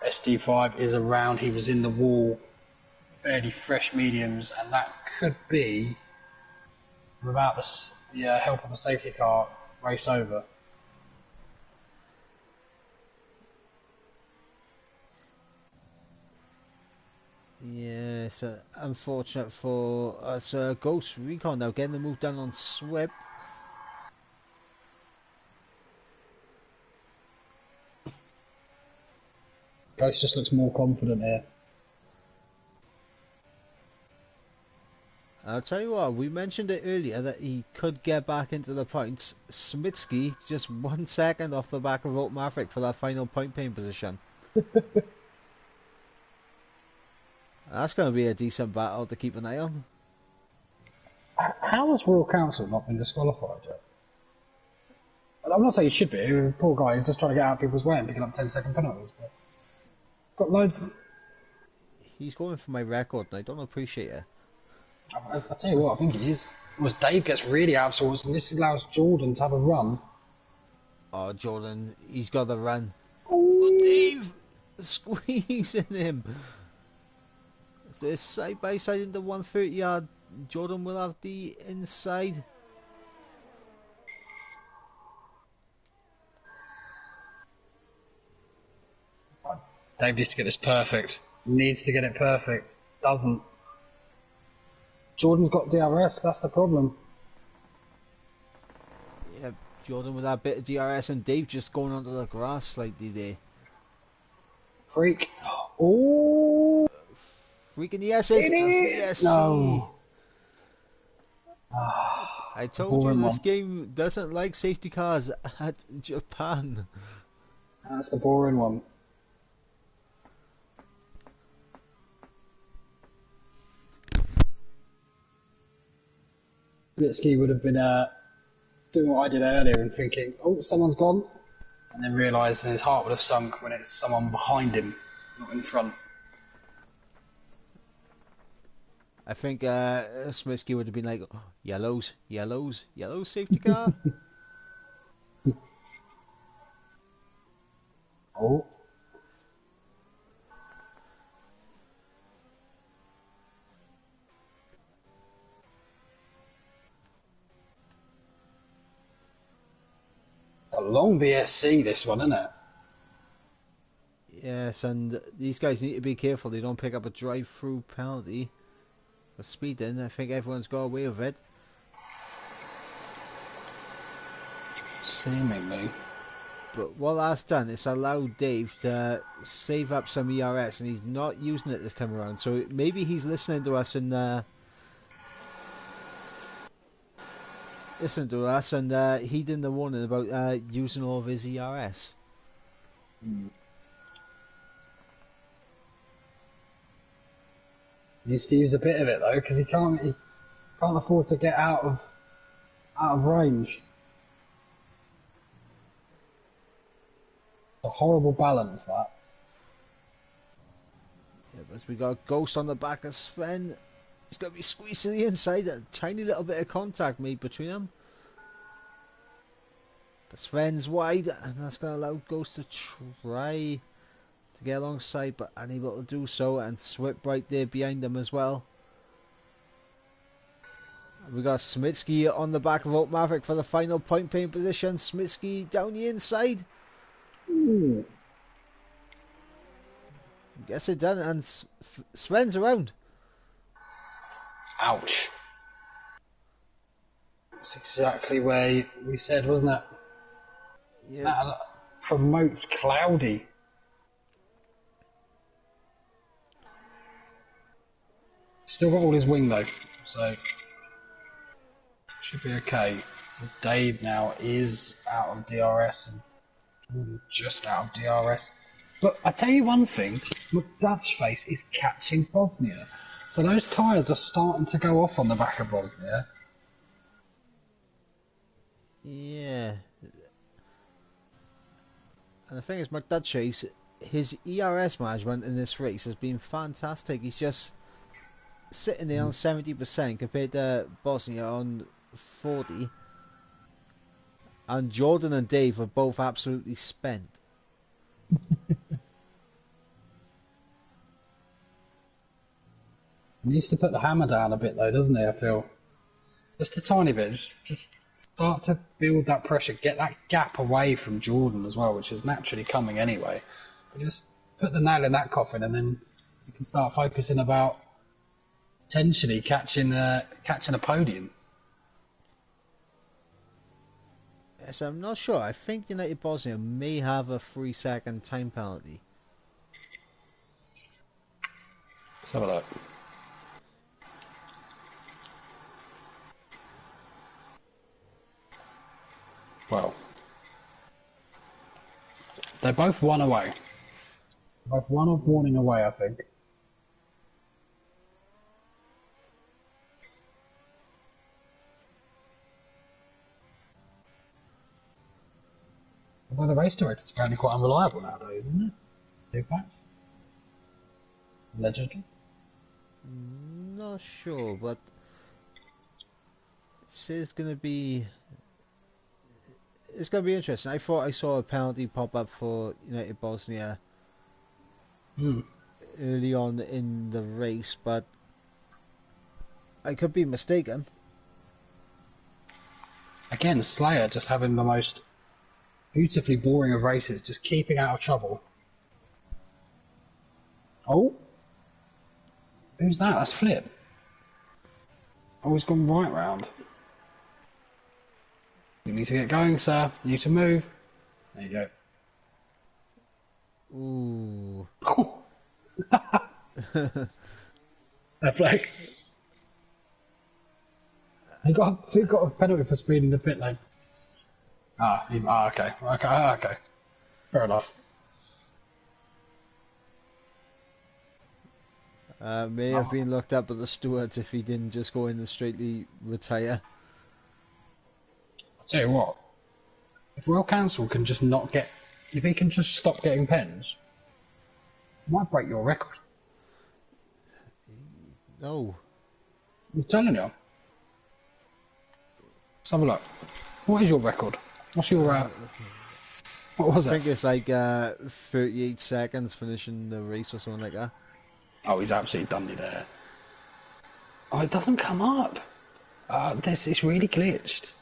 SD5 is around, he was in the wall, fairly fresh mediums, and that could be, without the help of a safety car, race over. Yeah, it's unfortunate for us. Ghost Recon now getting the move done on Swip. Ghost just looks more confident here. I'll tell you what, we mentioned it earlier that he could get back into the points. Smitsky just 1 second off the back of Volt Maverick for that final point paying position. That's going to be a decent battle to keep an eye on. How has Royal Council not been disqualified yet? I'm not saying he should be. Poor guy, he's just trying to get out of people's way and picking up 10-second penalties. But got loads. He's going for my record, and I don't appreciate it. I'll tell you what, I think he is. Was Dave gets really out of sorts, and this allows Jordan to have a run. Oh, Jordan, he's got the run. Oh, Dave, squeezing him. They're side by side in the 130 yard. Jordan will have the inside. Dave needs to get this perfect. Needs to get it perfect. Doesn't. Jordan's got DRS, that's the problem. Yeah, Jordan with that bit of DRS and Dave just going onto the grass slightly there. Freak. Oh! Freaking the SS. No. I told you this game doesn't like safety cars at Japan. That's the boring one. Litsky would have been doing what I did earlier and thinking, oh, someone's gone, and then realised that his heart would have sunk when it's someone behind him, not in front. I think Smitsky would have been like, oh, yellows, safety car. Oh. A long VSC, this one, isn't it? Yes, and these guys need to be careful they don't pick up a drive-through penalty for speeding. I think everyone's got away with it. Seemingly. But what that's done, it's allowed Dave to save up some ERS, and he's not using it this time around. So maybe he's listening to us and heeding the warning about using all of his ERS. He needs to use a bit of it though, because he can't afford to get out of range. It's a horrible balance, that. Yeah, but we got Ghost on the back of Sven. He's going to be squeezing the inside. A tiny little bit of contact made between them. But Sven's wide, and that's going to allow Ghost to try to get alongside, but unable to do so, and Swip right there behind them as well. We got Smitsky on the back of Oak Maverick for the final point paying position. Smitsky down the inside. Ooh. Gets it done, and Sven's around. Ouch. That's exactly where we said, wasn't it? Yeah. That promotes Cloudy. Still got all his wing though, so should be okay. As Dave now is out of DRS and just out of DRS. But I tell you one thing, McDutchface is catching Bosnia. So those tyres are starting to go off on the back of Bosnia. Yeah. And the thing is, McDutchface, his ERS management in this race has been fantastic. He's just sitting there on 70% compared to Bosnia on 40. And Jordan and Dave are both absolutely spent. He needs to put the hammer down a bit though, doesn't he, I feel? Just a tiny bit, just start to build that pressure, get that gap away from Jordan as well, which is naturally coming anyway. But just put the nail in that coffin and then you can start focusing about potentially catching a podium. Yes, I'm not sure. I think United Bosnia may have a 3-second time penalty. Let's have a look. Well, they're both one away. Both one of warning away, I think. Although the race director's apparently quite unreliable nowadays, isn't it? Impact? Allegedly. Not sure, but it says it's going to be interesting. I thought I saw a penalty pop up for United Bosnia early on in the race, but I could be mistaken. Again, Slayer just having the most beautifully boring of races, just keeping out of trouble. Oh? Who's that? That's Flip. Oh, he's gone right round. You need to get going, sir. You need to move. There you go. Ooh. Fair play. He got a penalty for speed in the pit lane. Okay. Fair enough. May have been looked up at the stewards if he didn't just go in and straightly retire. I'll tell you what. If Royal Council can just if he can just stop getting pens, it might break your record. No. I'm telling you. Let's have a look. What is your record? What's your what was it? I think it's like 38 seconds finishing the race or something like that. Oh, he's absolutely done me there. Oh, it doesn't come up. It's really glitched.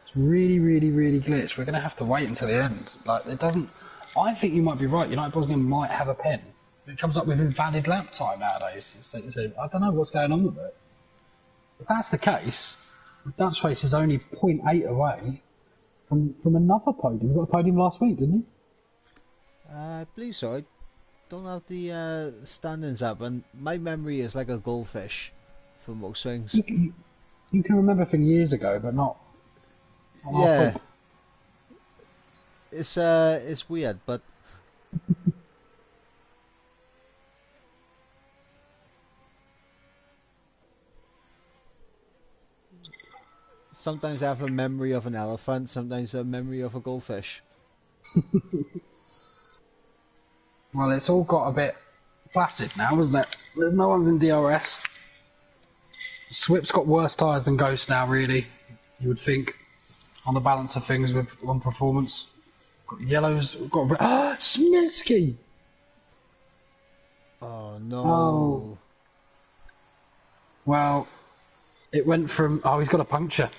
It's really glitched. We're going to have to wait until the end. Like, it doesn't... I think you might be right. United Bosnia might have a pen. It comes up with invalid lap time nowadays. So I don't know what's going on with it. If that's the case, Dutchface is only 0.8 away from another podium. He got a podium last week, didn't he? I believe so. I don't have the standings up, and my memory is like a goldfish for most things. You can remember things years ago, but not yeah. It's weird, but sometimes I have a memory of an elephant, sometimes a memory of a goldfish. Well, it's all got a bit placid now, isn't it? No one's in DRS. Swip's got worse tyres than Ghost now, really. You would think, on the balance of things with one performance. Got yellows, got Smitsky! no. Oh. Well, it went from... Oh, he's got a puncture.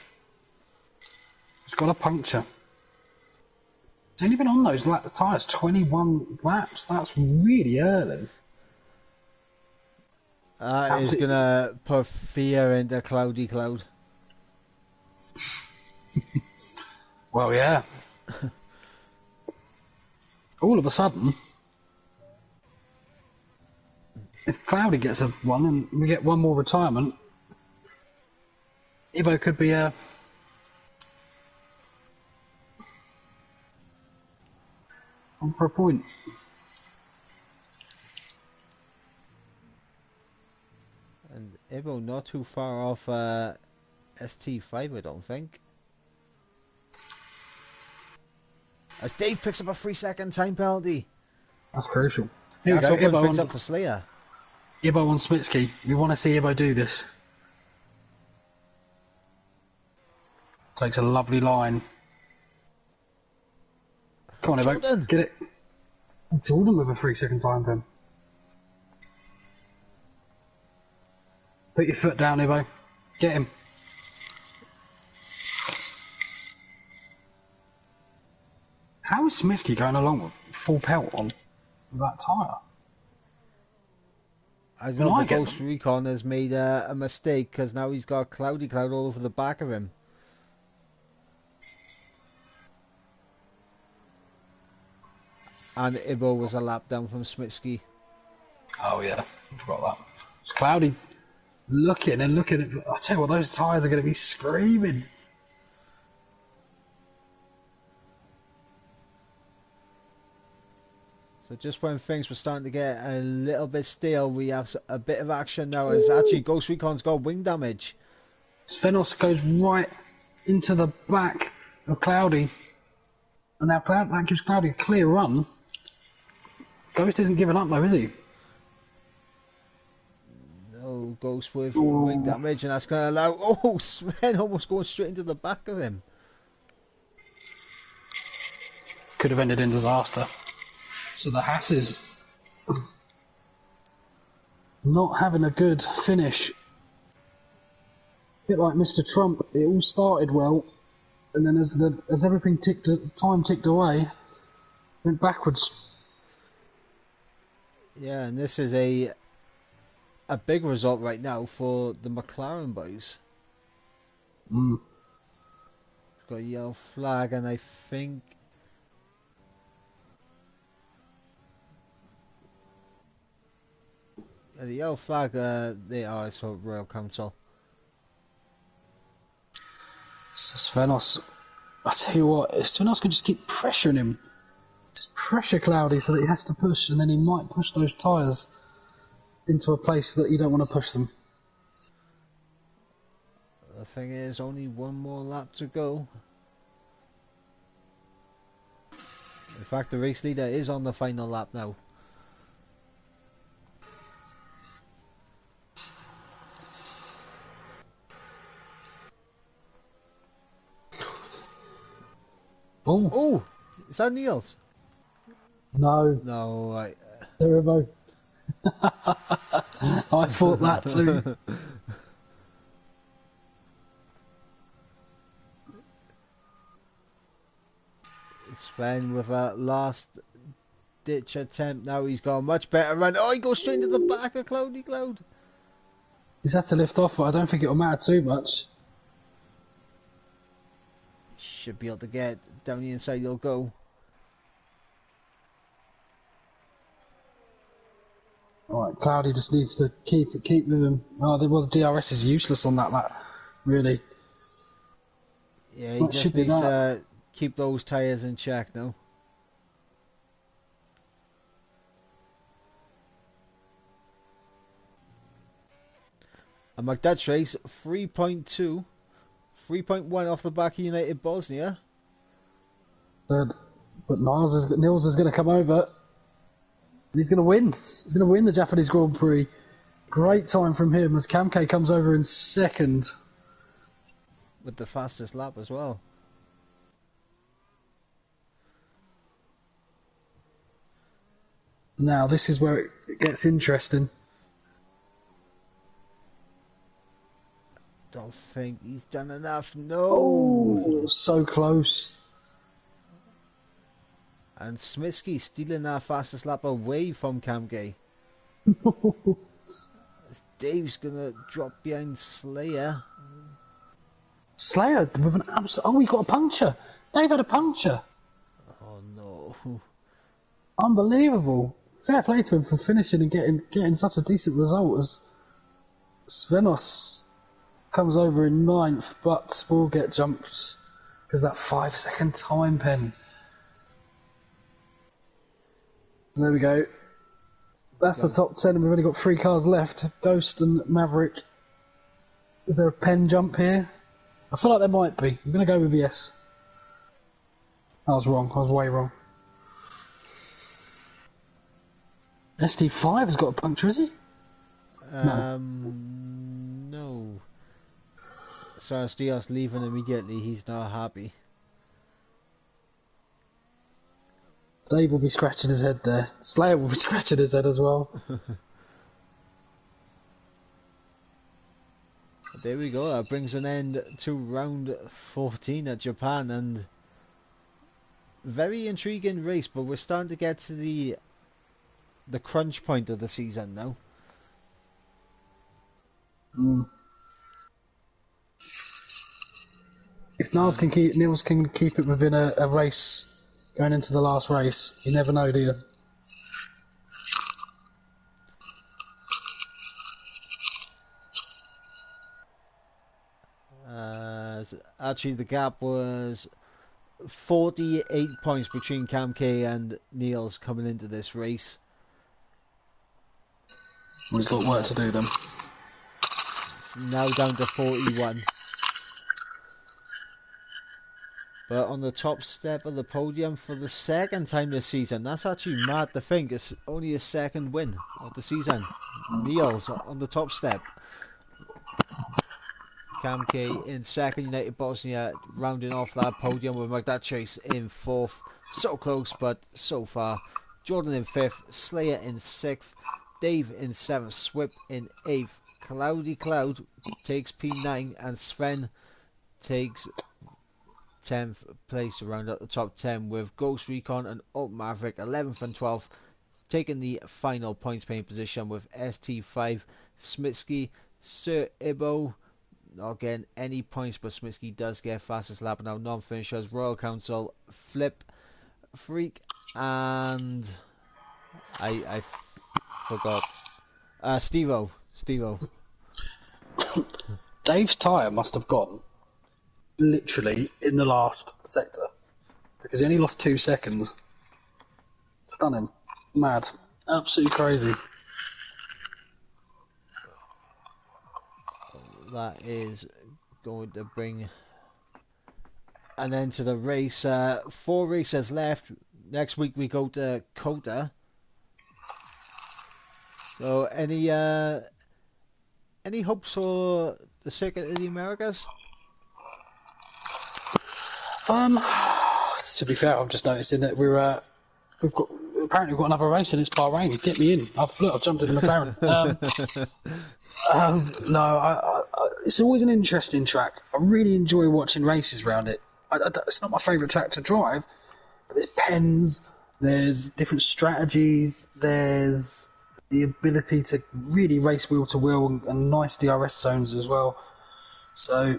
He's got a puncture. He's only been on those tyres 21 laps. That's really early. That is going to put fear into Cloudy Cloud. Well, yeah. All of a sudden, if Cloudy gets a one and we get one more retirement, Ivo could be on for a point. And Ivo not too far off ST5, I don't think. As Dave picks up a 3-second time penalty. That's crucial. Here That's we go. open things up for Slayer. Ivo on Smitsky. We want to see Ivo do this. Takes a lovely line. Come on, Ivo. Jordan. Get it. Jordan with a 3-second time pen. Put your foot down, Ivo. Get him. How is Smitsky going along with full pelt on that tyre? I don't know if Ghost Recon has made a mistake because now he's got Cloudy Cloud all over the back of him. And Ivo was a lap down from Smitsky. Oh yeah, I forgot that. It's Cloudy looking and looking at... I tell you what, those tyres are going to be screaming. So just when things were starting to get a little bit stale, we have a bit of action now as actually Ghost Recon's got wing damage. Svenos goes right into the back of Cloudy. And now that gives Cloudy a clear run. Ghost isn't giving up though, is he? No, Ghost with wing damage, and that's going to allow... Oh, Sven almost going straight into the back of him. Could have ended in disaster. So the Hasses not having a good finish. A bit like Mr. Trump, it all started well, and then as everything time ticked away, went backwards. Yeah, and this is a big result right now for the McLaren boys. Got a yellow flag, and I think... The yellow flag, they are for Royal Council. Svenos, I tell you what, Svenos can just keep pressuring him. Just pressure Cloudy so that he has to push, and then he might push those tyres into a place that you don't want to push them. The thing is, only one more lap to go. In fact, the race leader is on the final lap now. Oh, is that Niels? No. No, Turbo. I thought that too. Sven with a last ditch attempt. Now he's got a much better run. Oh, he goes straight into the back of Cloudy Cloud. He's had to lift off, but I don't think it'll matter too much. Should be able to get down the inside. He'll go. Alright, Cloudy just needs to keep moving. Oh, well, the DRS is useless on that lap, really. Yeah, he just needs to keep those tyres in check now. And McDutch race 3.2, 3.1 off the back of United Bosnia. Third, but Nils is going to come over. And he's going to win. He's going to win the Japanese Grand Prix. Great time from him as Kamke comes over in second. With the fastest lap as well. Now, this is where it gets interesting. Don't think he's done enough. No. Oh, so close. And Smitsky stealing that fastest lap away from Kamke. Dave's gonna drop behind Slayer. Slayer with an absolute... Oh, he got a puncture. Dave had a puncture. Oh no. Unbelievable. Fair play to him for finishing and getting such a decent result as Svenos comes over in 9th, but will get jumped because that 5-second time pen. There we go. That's the top 10, and we've only got 3 cars left. Ghost and Maverick. Is there a pen jump here? I feel like there might be. I'm going to go with yes. I was wrong. I was way wrong. ST5 has got a puncture, is he? No. Saras Diaz leaving immediately. He's not happy. Dave will be scratching his head there. Slayer will be scratching his head as well. There we go. That brings an end to round 14 at Japan, and very intriguing race. But we're starting to get to the crunch point of the season now. If Nils can keep it within a race going into the last race, you never know, do you? Actually, the gap was 48 points between Kamke and Niels coming into this race. He's got work to do then. It's now down to 41. But on the top step of the podium for the second time this season. That's actually mad to think. It's only his second win of the season. Niels on the top step. Kamke in second, United Bosnia rounding off that podium with Magdat Chase in 4th. So close, but so far. Jordan in 5th, Slayer in 6th, Dave in 7th, Swip in 8th, Cloudy Cloud takes P9, and Sven takes 10th place to round out the top 10, with Ghost Recon and Alt Maverick 11th and 12th taking the final points paying position, with ST5, Smitsky, Sir Ibo not getting any points, but Smitsky does get fastest lap. Now non-finishers, Royal Council, Flip, Freak, and I forgot. Steve-O. Dave's tyre must have gone literally in the last sector, because he only lost 2 seconds. Stunning. Mad. Absolutely crazy. That is going to bring an end to the race. 4 races left. Next week we go to Kota. So any hopes for the Circuit of the Americas? To be fair, I'm just noticing that we've apparently got another race, and it's Bahrain. Get me in. I've jumped in the McLaren. No, it's always an interesting track. I really enjoy watching races around it. It's not my favourite track to drive, but there's pens, there's different strategies, there's the ability to really race wheel to wheel, and nice DRS zones as well. So,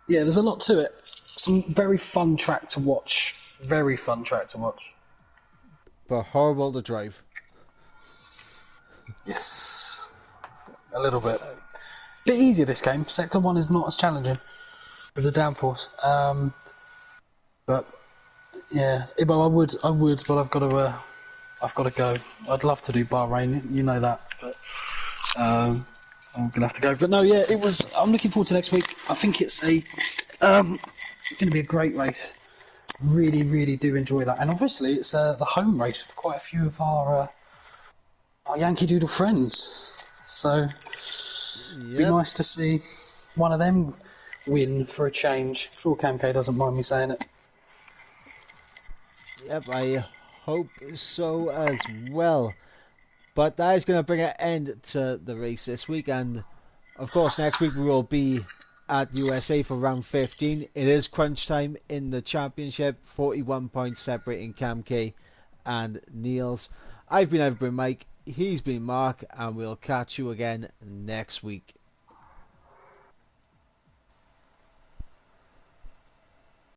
yeah, there's a lot to it. Some very fun track to watch. Very fun track to watch. But horrible to drive. Yes. A little bit. Bit easier this game. Sector 1 is not as challenging with the downforce. But yeah, Ibo, I would, but I've got to go. I'd love to do Bahrain, you know that, but I'm gonna have to go. But no, yeah, I'm looking forward to next week. I think it's going to be a great race. Really, really do enjoy that, and obviously it's the home race of quite a few of our Yankee Doodle friends. So it'd be nice to see one of them win for a change. I'm sure Kamke doesn't mind me saying it. Yep, I hope so as well. But that is going to bring an end to the race this week, and of course next week we will be at USA for round 15. It is crunch time in the championship, 41 points separating Cam K and Niels. I've been Mike, he's been Mark, and we'll catch you again next week.